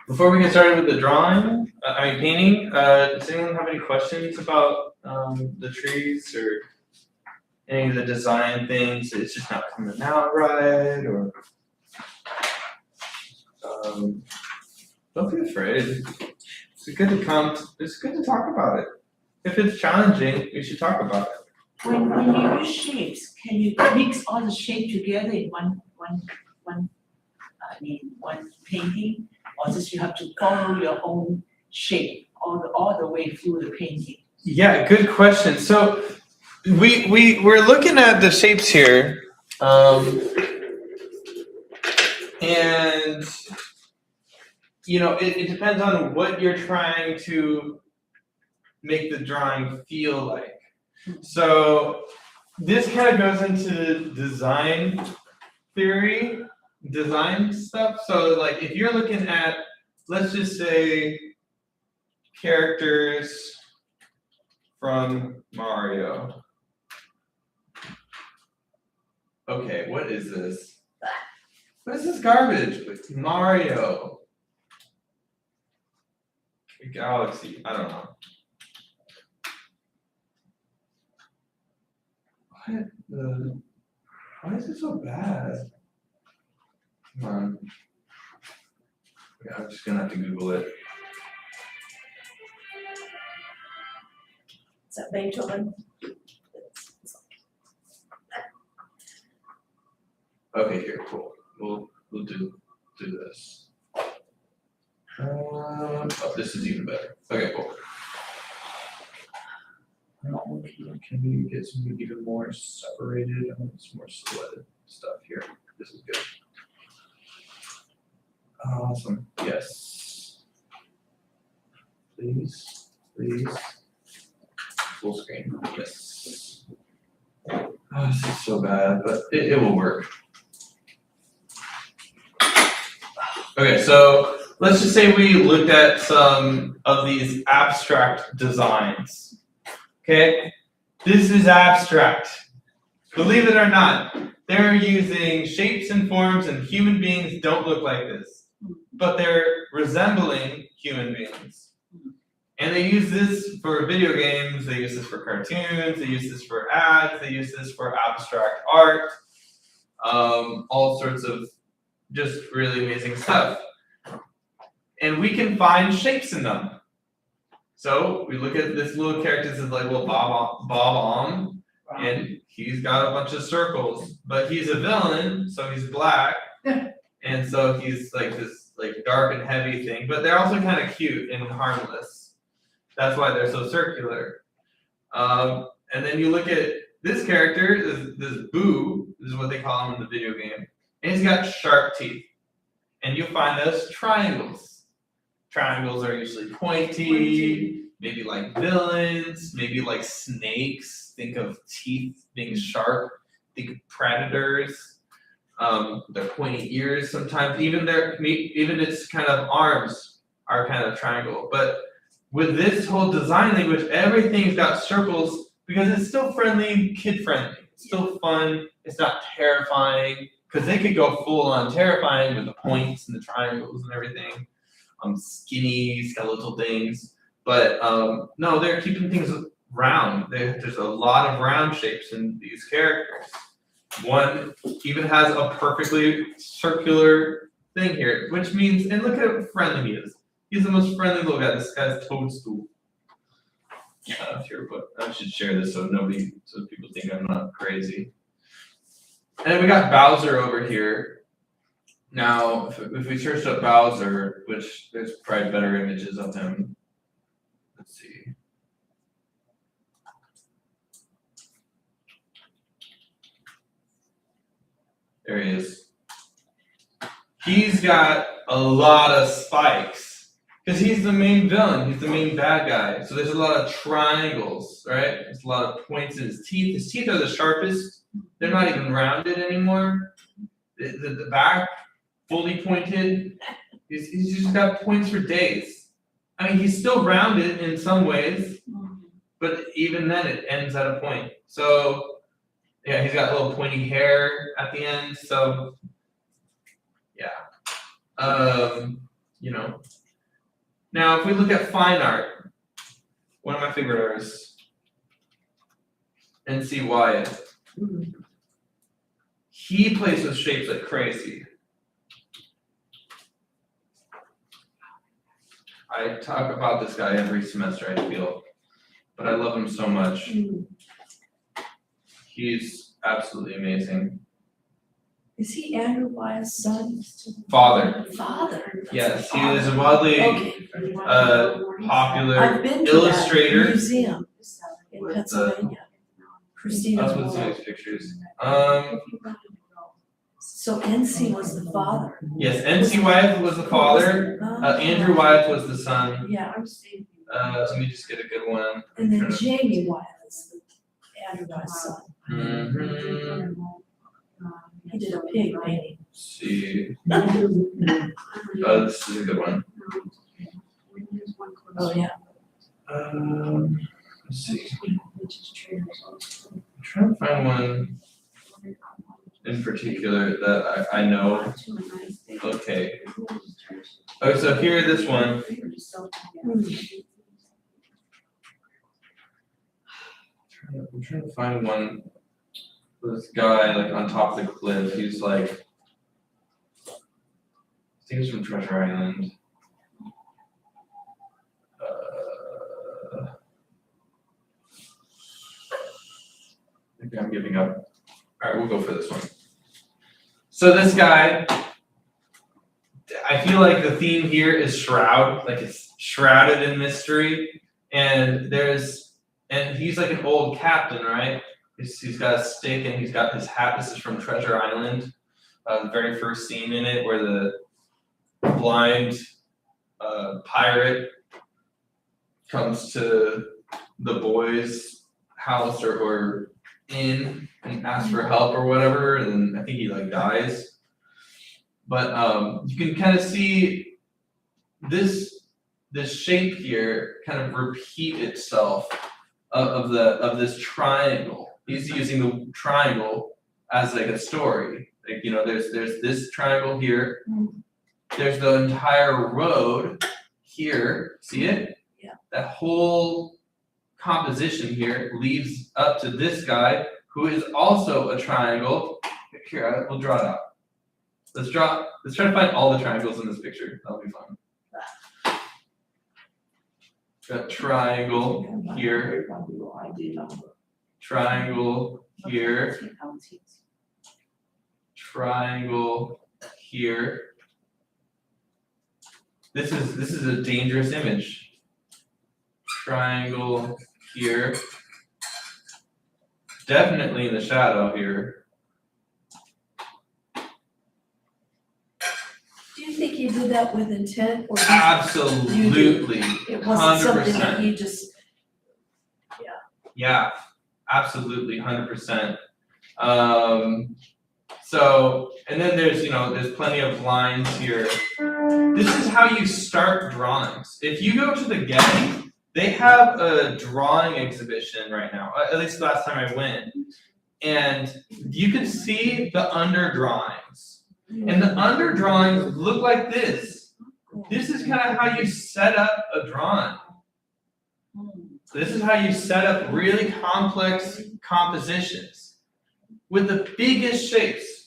Speaker 1: Before we get started with the drawing, painting, does anyone have any questions about the trees or any of the design things? It's just not coming out right, or don't be afraid. It's good to come. It's good to talk about it. If it's challenging, we should talk about it.
Speaker 3: When you use shapes, can you mix all the shape together in one painting? Or just you have to follow your own shape all the way through the painting?
Speaker 1: Yeah, good question. So we're looking at the shapes here, and it depends on what you're trying to make the drawing feel like. So this kind of goes into design theory, design stuff. So like if you're looking at, let's just say, characters from Mario. Okay, what is this? What is this garbage? Mario. Galaxy, I don't know. Why is it so bad? Come on. Yeah, I'm just gonna have to Google it.
Speaker 3: Is that Beethoven?
Speaker 1: Okay, here, cool. We'll do this. Oh, this is even better. Okay, cool. Can we get something even more separated? I want some more silhouetted stuff here. This is good. Awesome. Yes. Please. Full screen. Yes. Oh, this is so bad, but it will work. Okay, so let's just say we looked at some of these abstract designs. Okay, this is abstract. Believe it or not, they're using shapes and forms, and human beings don't look like this, but they're resembling human beings. And they use this for video games, they use this for cartoons, they use this for ads, they use this for abstract art, all sorts of just really amazing stuff. And we can find shapes in them. So we look at this little character, this is like little Bob, and he's got a bunch of circles, but he's a villain, so he's black, and so he's like this like dark and heavy thing, but they're also kind of cute and harmless. That's why they're so circular. And then you look at this character, this Boo, this is what they call him in the video game, and he's got sharp teeth. And you'll find those triangles. Triangles are usually pointy, maybe like villains, maybe like snakes. Think of teeth being sharp. Think of predators. Their pointy ears sometimes. Even its kind of arms are kind of triangle. But with this whole design language, everything's got circles because it's still friendly, kid friendly. It's still fun. It's not terrifying. Because they could go full on terrifying with the points and the triangles and everything. Skinny, skeletal things. But no, they're keeping things round. There's a lot of round shapes in these characters. One even has a perfectly circular thing here, which means, and look at how friendly he is. He's the most friendly little guy. This guy's Toadstool. Here, but I should share this so people think I'm not crazy. And then we got Bowser over here. Now, if we search up Bowser, which there's probably better images of him. Let's see. There he is. He's got a lot of spikes because he's the main villain. He's the main bad guy. So there's a lot of triangles, right? There's a lot of points in his teeth. His teeth are the sharpest. They're not even rounded anymore. The back, fully pointed. He's just got points for days. I mean, he's still rounded in some ways, but even then it ends at a point. So, yeah, he's got a little pointy hair at the end. So, yeah. Now, if we look at fine art, one of my favorite artists, N.C. Wyatt, he plays with shapes like crazy. I talk about this guy every semester, I feel, but I love him so much. He's absolutely amazing.
Speaker 5: Is he Andrew Wyatt's son?
Speaker 1: Father,
Speaker 5: Father?
Speaker 1: yes, he is a wildly
Speaker 5: Okay,
Speaker 1: popular
Speaker 5: I've been to
Speaker 1: illustrator.
Speaker 5: that museum in
Speaker 1: With,
Speaker 5: Pennsylvania. Christina.
Speaker 1: That's with some of these pictures.
Speaker 5: So NC was the father.
Speaker 1: Yes, N.C. Wyatt was the father. Andrew Wyatt was the son.
Speaker 5: Yeah,
Speaker 1: Let me just get a good one.
Speaker 5: and then Jamie Wyatt is the Andrew Wyatt's son.
Speaker 1: Mhm.
Speaker 5: He did a pig painting.
Speaker 1: Let's see. This is a good one.
Speaker 5: Oh, yeah.
Speaker 1: Let's see. I'm trying to find one in particular that I know. Okay. Okay, so here, this one. I'm trying to find one. This guy like on top of the cliff. He's like, I think he's from Treasure Island. Maybe I'm giving up. All right, we'll go for this one. So this guy, I feel like the theme here is shroud, like it's shrouded in mystery, and he's like an old captain, right? He's got a stick and he's got his hat. This is from Treasure Island, the very first scene in it where the blind pirate comes to the boys' house or inn and asks for help or whatever, and I think he like dies. But you can kind of see this shape here kind of repeat itself of this triangle. He's using the triangle as like a story. Like, you know, there's this triangle here. There's the entire road here. See it?
Speaker 5: Yeah.
Speaker 1: That whole composition here leads up to this guy who is also a triangle. Here, we'll draw it out. Let's try to find all the triangles in this picture. That'll be fun. Got triangle here. Triangle here. Triangle here. This is a dangerous image. Triangle here. Definitely in the shadow here.
Speaker 5: Do you think he did that with intent or
Speaker 1: Absolutely.
Speaker 5: it wasn't something that
Speaker 1: 100%.
Speaker 5: he just,
Speaker 1: Yeah, absolutely, 100%. So, and then there's plenty of lines here. This is how you start drawings. If you go to the Getty, they have a drawing exhibition right now, at least last time I went. And you can see the under drawings. And the under drawings look like this. This is kind of how you set up a drawing. This is how you set up really complex compositions with the biggest shapes.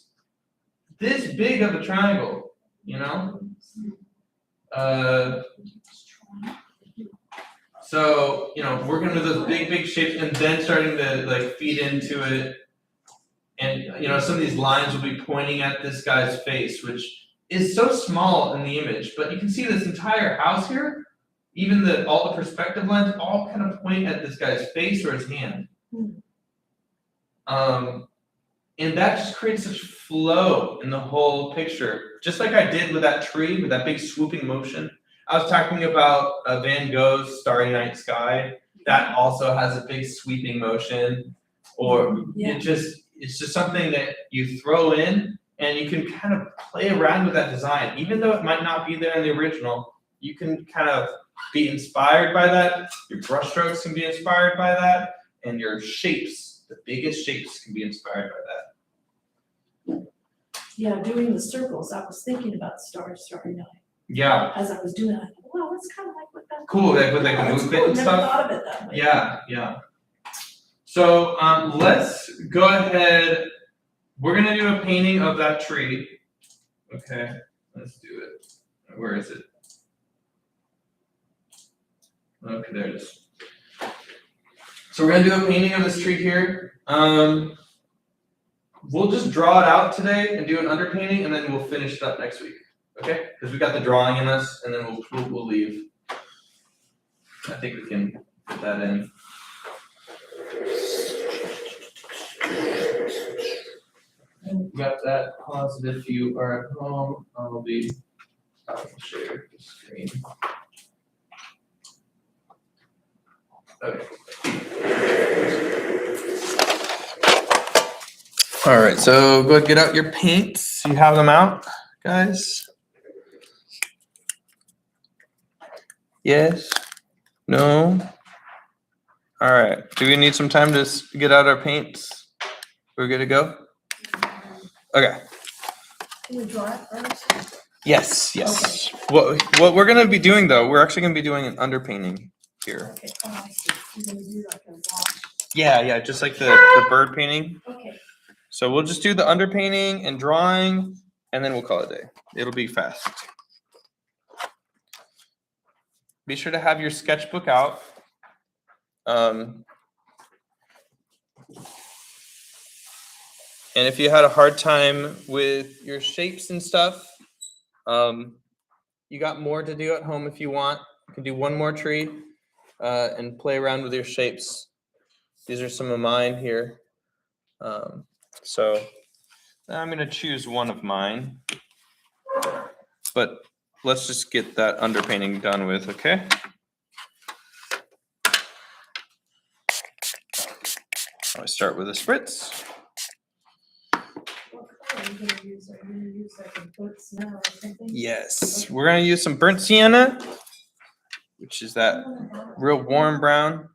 Speaker 1: This big of a triangle, you know? So, working with those big shapes and then starting to like feed into it. And, some of these lines will be pointing at this guy's face, which is so small in the image, but you can see this entire house here, even all the perspective lines all kind of point at this guy's face or his hand. And that just creates such flow in the whole picture. Just like I did with that tree, with that big swooping motion. I was talking about Van Gogh's Starry Night Sky. That also has a big sweeping motion. Or it's just something that you throw in and you can kind of play around with that design. Even though it might not be there in the original, you can kind of be inspired by that. Your brushstrokes can be inspired by that. And your shapes, the biggest shapes, can be inspired by that.
Speaker 5: doing the circles, I was thinking about Starry Night.
Speaker 1: Yeah.
Speaker 5: As I was doing it, I thought, wow, it's kind of
Speaker 1: Cool, like with like a
Speaker 5: That's
Speaker 1: movement
Speaker 5: cool,
Speaker 1: and
Speaker 5: never
Speaker 1: stuff.
Speaker 5: thought of it that way.
Speaker 1: Yeah. So let's go ahead. We're gonna do a painting of that tree. Okay, let's do it. Where is it? Okay, there it is. So we're gonna do a painting of this tree here. We'll just draw it out today and do an underpainting, and then we'll finish it up next week. Okay? Because we got the drawing in us, and then we'll leave. I think we can put that in. Got that. Pause it if you are at home. I'll share the screen. Okay. All right, so go ahead, get out your paints. You have them out, guys? Yes? No? All right, do we need some time to get out our paints? We're good to go? Okay.
Speaker 5: Can we draw it first?
Speaker 1: Yes. What we're gonna be doing though, we're actually gonna be doing an underpainting here.
Speaker 5: Okay, I see. You're gonna do like a wash.
Speaker 1: Yeah, just like the bird painting.
Speaker 5: Okay,
Speaker 1: So we'll just do the underpainting and drawing, and then we'll call it a day. It'll be fast. Be sure to have your sketchbook out. And if you had a hard time with your shapes and stuff, you got more to do at home if you want. You can do one more tree and play around with your shapes. These are some of mine here. So I'm going to choose one of mine. But let's just get that underpainting done with, okay? I start with a spritz.
Speaker 5: what color are you gonna use? Are you gonna use like a burnt sienna or something?
Speaker 1: Yes, we're going to use some burnt sienna, which is that real warm brown.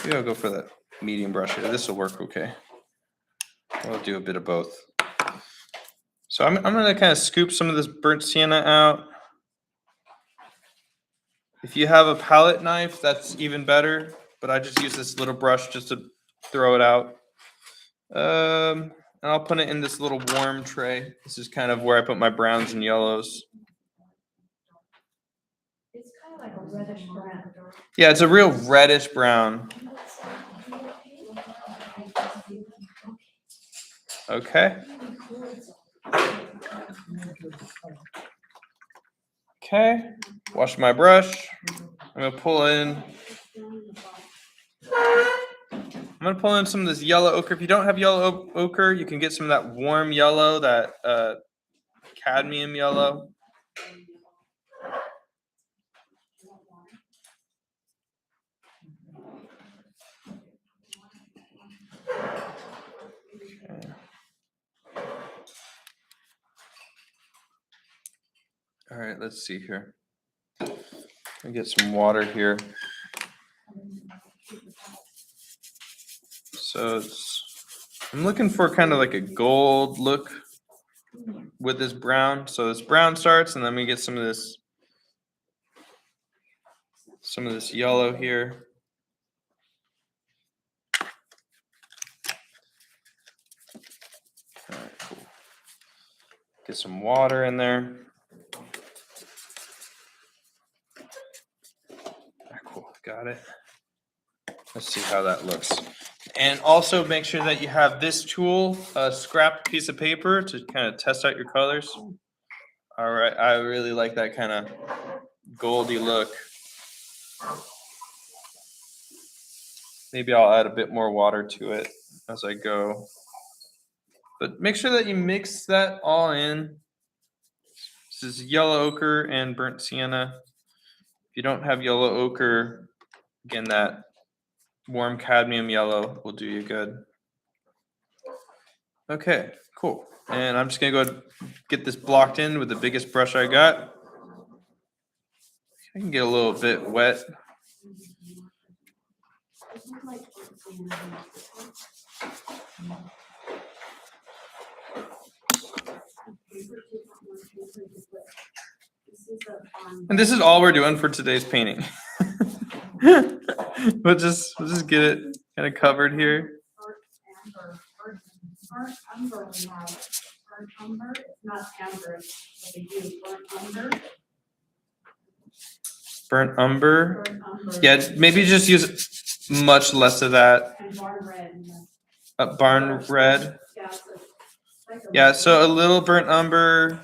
Speaker 1: Maybe I'll go for that medium brush here. This will work okay. I'll do a bit of both. So I'm going to kind of scoop some of this burnt sienna out. If you have a palette knife, that's even better, but I just use this little brush just to throw it out. And I'll put it in this little warm tray. This is kind of where I put my browns and yellows.
Speaker 5: It's kind of like a reddish brown.
Speaker 1: Yeah, it's a real reddish brown. Okay. Okay. Wash my brush. I'm gonna pull in. I'm gonna pull in some of this yellow ochre. If you don't have yellow ochre, you can get some of that warm yellow, that cadmium yellow. Okay. All right, let's see here. Let me get some water here. So I'm looking for kind of like a gold look with this brown. So this brown starts, and then we get some of this yellow here. All right, cool. Get some water in there. Cool, got it. Let's see how that looks. And also make sure that you have this tool, a scrapped piece of paper to kind of test out your colors. All right, I really like that kind of goldy look. Maybe I'll add a bit more water to it as I go. But make sure that you mix that all in. This is yellow ochre and burnt sienna. If you don't have yellow ochre, again, that warm cadmium yellow will do you good. Okay, cool. And I'm just gonna go ahead and get this blocked in with the biggest brush I got. I can get a little bit wet.
Speaker 2: This is a on.
Speaker 1: And this is all we're doing for today's painting. we'll just get it kind of covered here.
Speaker 2: Burnt umber we have. Burnt umber, it's not amber, it's what they use, burnt umber.
Speaker 1: Burnt umber.
Speaker 2: Burnt umber.
Speaker 1: Yeah, maybe just use much less of that.
Speaker 2: And barn red.
Speaker 1: Barn red.
Speaker 2: Yeah, so it's like a.
Speaker 1: Yeah, so a little burnt umber.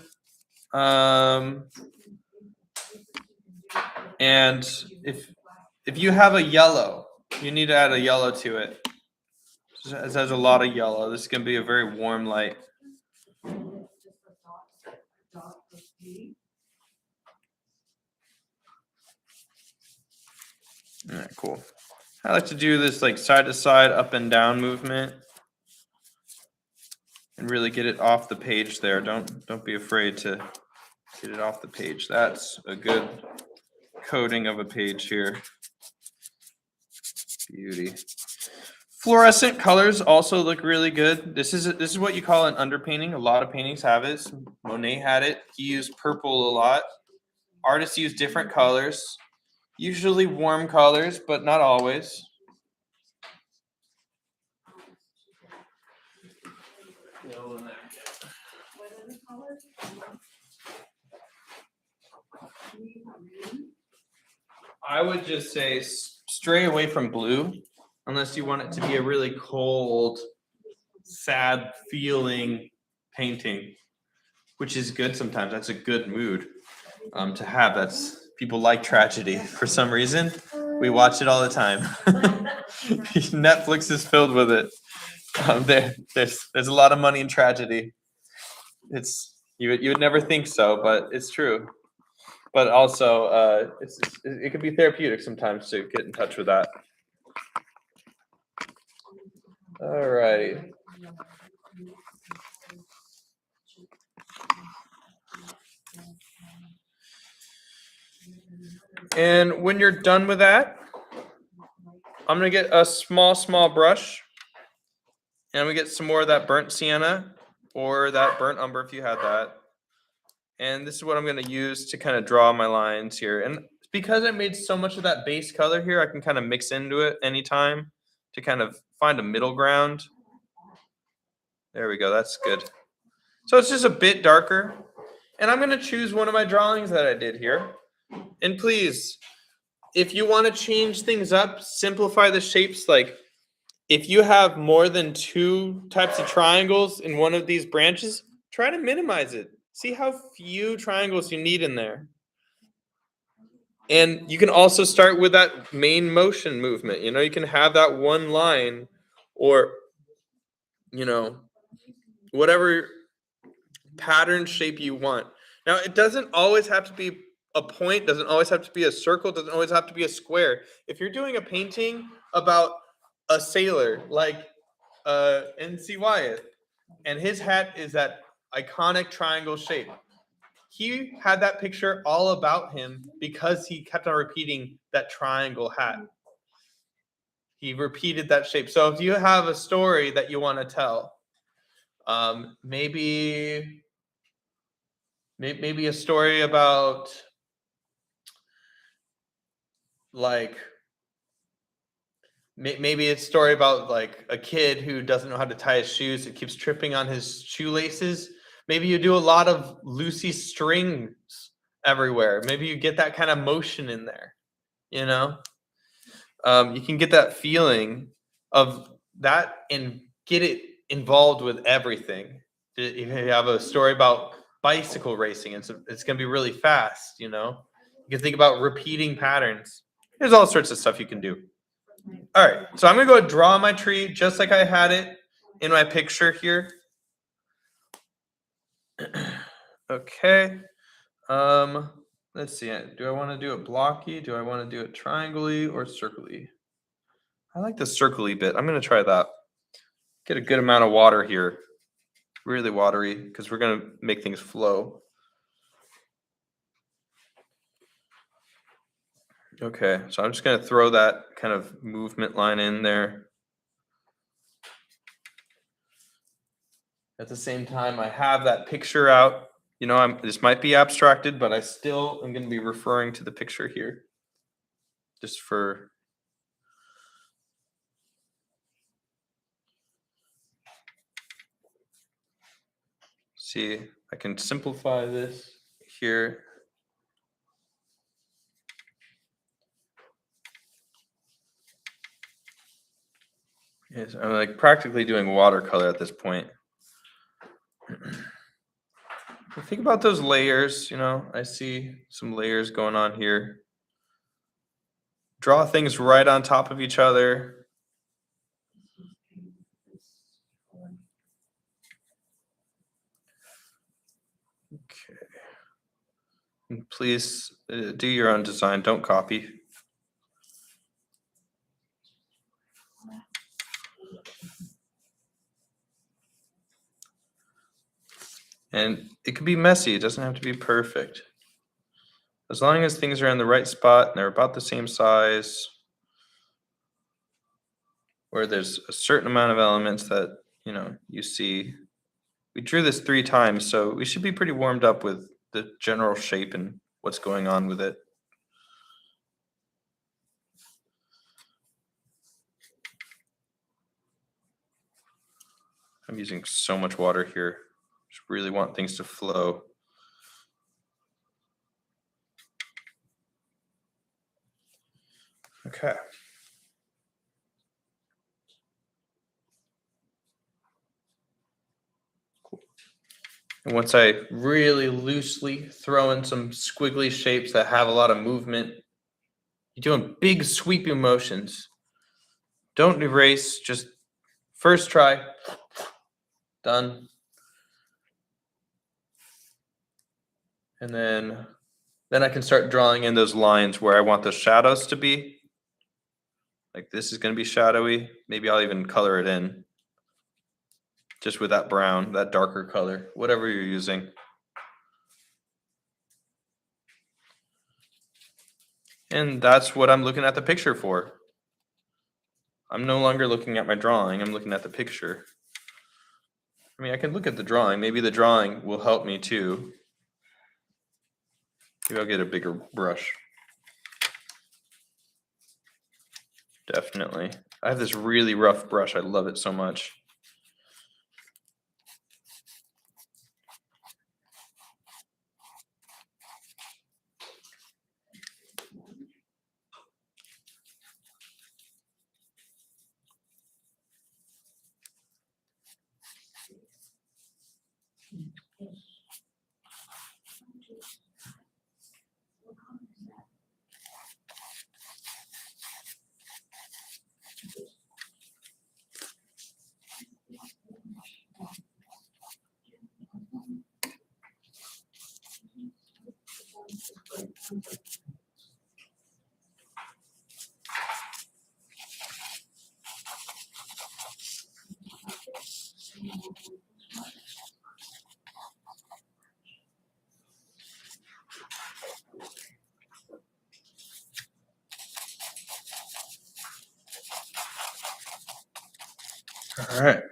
Speaker 1: And if you have a yellow, you need to add a yellow to it. It has a lot of yellow. This is gonna be a very warm light. All right, cool. I like to do this like side to side, up and down movement, and really get it off the page there. Don't be afraid to get it off the page. That's a good coating of a page here. Beauty. Fluorescent colors also look really good. This is what you call an underpainting. A lot of paintings have it. Monet had it. He used purple a lot. Artists use different colors, usually warm colors, but not always.
Speaker 2: What are the colors?
Speaker 1: I would just say stray away from blue unless you want it to be a really cold, sad feeling painting, which is good sometimes. That's a good mood to have. That's people like tragedy for some reason. We watch it all the time. Netflix is filled with it. There's a lot of money in tragedy. It's you would never think so, but it's true. But also, it can be therapeutic sometimes to get in touch with that. All righty. And when you're done with that, I'm gonna get a small brush, and we get some more of that burnt sienna or that burnt umber if you had that. And this is what I'm going to use to kind of draw my lines here. And because I made so much of that base color here, I can kind of mix into it anytime to kind of find a middle ground. There we go. That's good. So it's just a bit darker. And I'm going to choose one of my drawings that I did here. And please, if you want to change things up, simplify the shapes. Like if you have more than 2 types of triangles in one of these branches, try to minimize it. See how few triangles you need in there. And you can also start with that main motion movement. You know, you can have that one line or, you know, whatever pattern shape you want. Now, it doesn't always have to be a point, doesn't always have to be a circle, doesn't always have to be a square. If you're doing a painting about a sailor like N.C. Wyeth, and his hat is that iconic triangle shape. He had that picture all about him because he kept on repeating that triangle hat. He repeated that shape. So if you have a story that you want to tell, maybe a story about like maybe it's a story about like a kid who doesn't know how to tie his shoes. It keeps tripping on his shoelaces. Maybe you do a lot of loosey strings everywhere. Maybe you get that kind of motion in there, you know? You can get that feeling of that and get it involved with everything. If you have a story about bicycle racing, it's going to be really fast, you know? You can think about repeating patterns. There's all sorts of stuff you can do. All right, so I'm going to go draw my tree just like I had it in my picture here. Okay. Let's see. Do I want to do it blocky? Do I want to do it triangle-y or circle-y? I like the circle-y bit. I'm going to try that. Get a good amount of water here. Really watery because we're going to make things flow. Okay, so I'm just going to throw that kind of movement line in there. At the same time, I have that picture out You know, this might be abstracted, but I still am going to be referring to the picture here. Just for see, I can simplify this here. Yes, I'm like practically doing watercolor at this point. Think about those layers, you know, I see some layers going on here. Draw things right on top of each other. Okay. And please do your own design, don't copy. And it can be messy, it doesn't have to be perfect. As long as things are in the right spot and they're about the same size, where there's a certain amount of elements that, you know, you see. We drew this 3 times, so we should be pretty warmed up with the general shape and what's going on with it. I'm using so much water here. Just really want things to flow. Okay. Cool. And once I really loosely throw in some squiggly shapes that have a lot of movement, you're doing big sweeping motions. Don't erase, just first try. Done. And then I can start drawing in those lines where I want the shadows to be. Like this is going to be shadowy. Maybe I'll even color it in. Just with that brown, that darker color, whatever you're using. And that's what I'm looking at the picture for. I'm no longer looking at my drawing, I'm looking at the picture. I mean, I can look at the drawing. Maybe the drawing will help me too. Maybe I'll get a bigger brush. Definitely. I have this really rough brush. I love it so much. All right.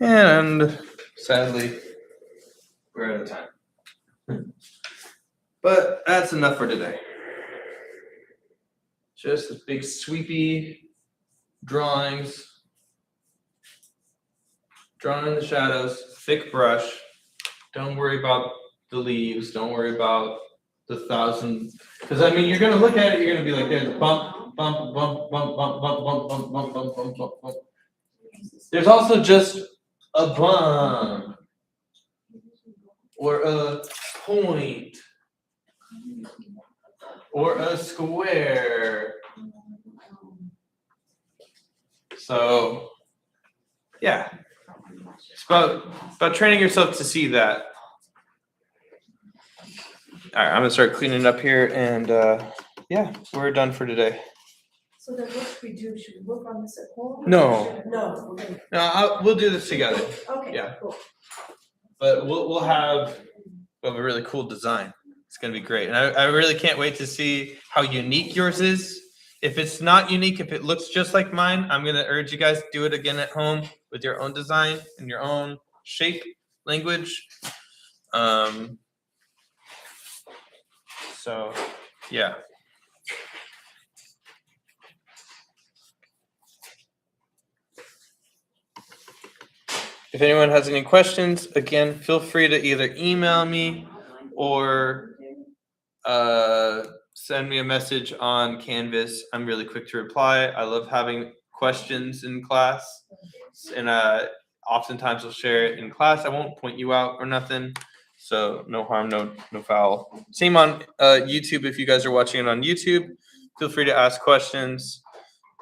Speaker 1: And sadly, we're out of time. But that's enough for today. Just the big sweepy drawings. Drawn in the shadows, thick brush. Don't worry about the leaves. Don't worry about the 1,000. Because I mean, you're gonna look at it, you're gonna be like, there's bump, bump, bump, bump, bump, bump, bump, bump, bump, bump, bump, bump, bump. There's also just a bump or a point or a square. So yeah, it's about training yourself to see that. All right, I'm gonna start cleaning up here, and yeah, we're done for today.
Speaker 5: So then what should we do? Should we work on this at home?
Speaker 1: No.
Speaker 5: No, okay,
Speaker 1: No, we'll do this together,
Speaker 5: okay,
Speaker 1: Yeah.
Speaker 5: cool.
Speaker 1: but we'll have a really cool design. It's gonna be great, and I really can't wait to see how unique yours is. If it's not unique, if it looks just like mine, I'm gonna urge you guys to do it again at home with your own design and your own shape, language. So, yeah. If anyone has any questions, again, feel free to either email me or send me a message on Canvas. I'm really quick to reply. I love having questions in class, and oftentimes I'll share it in class. I won't point you out or nothing, so no harm, no foul. Same on YouTube. If you guys are watching it on YouTube, feel free to ask questions,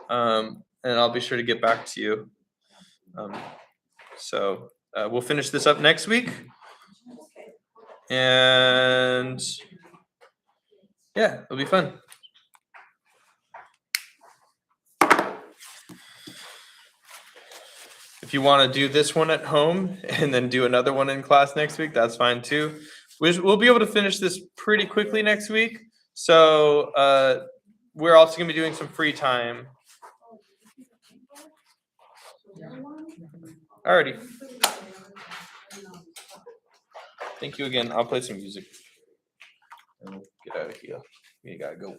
Speaker 1: and I'll be sure to get back to you. So we'll finish this up next week, and yeah, it'll be fun. If you want to do this one at home and then do another one in class next week, that's fine too. We'll be able to finish this pretty quickly next week. So we're also going to be doing some free time. Alrighty. Thank you again. I'll play some music. And we'll get out of here. We gotta go.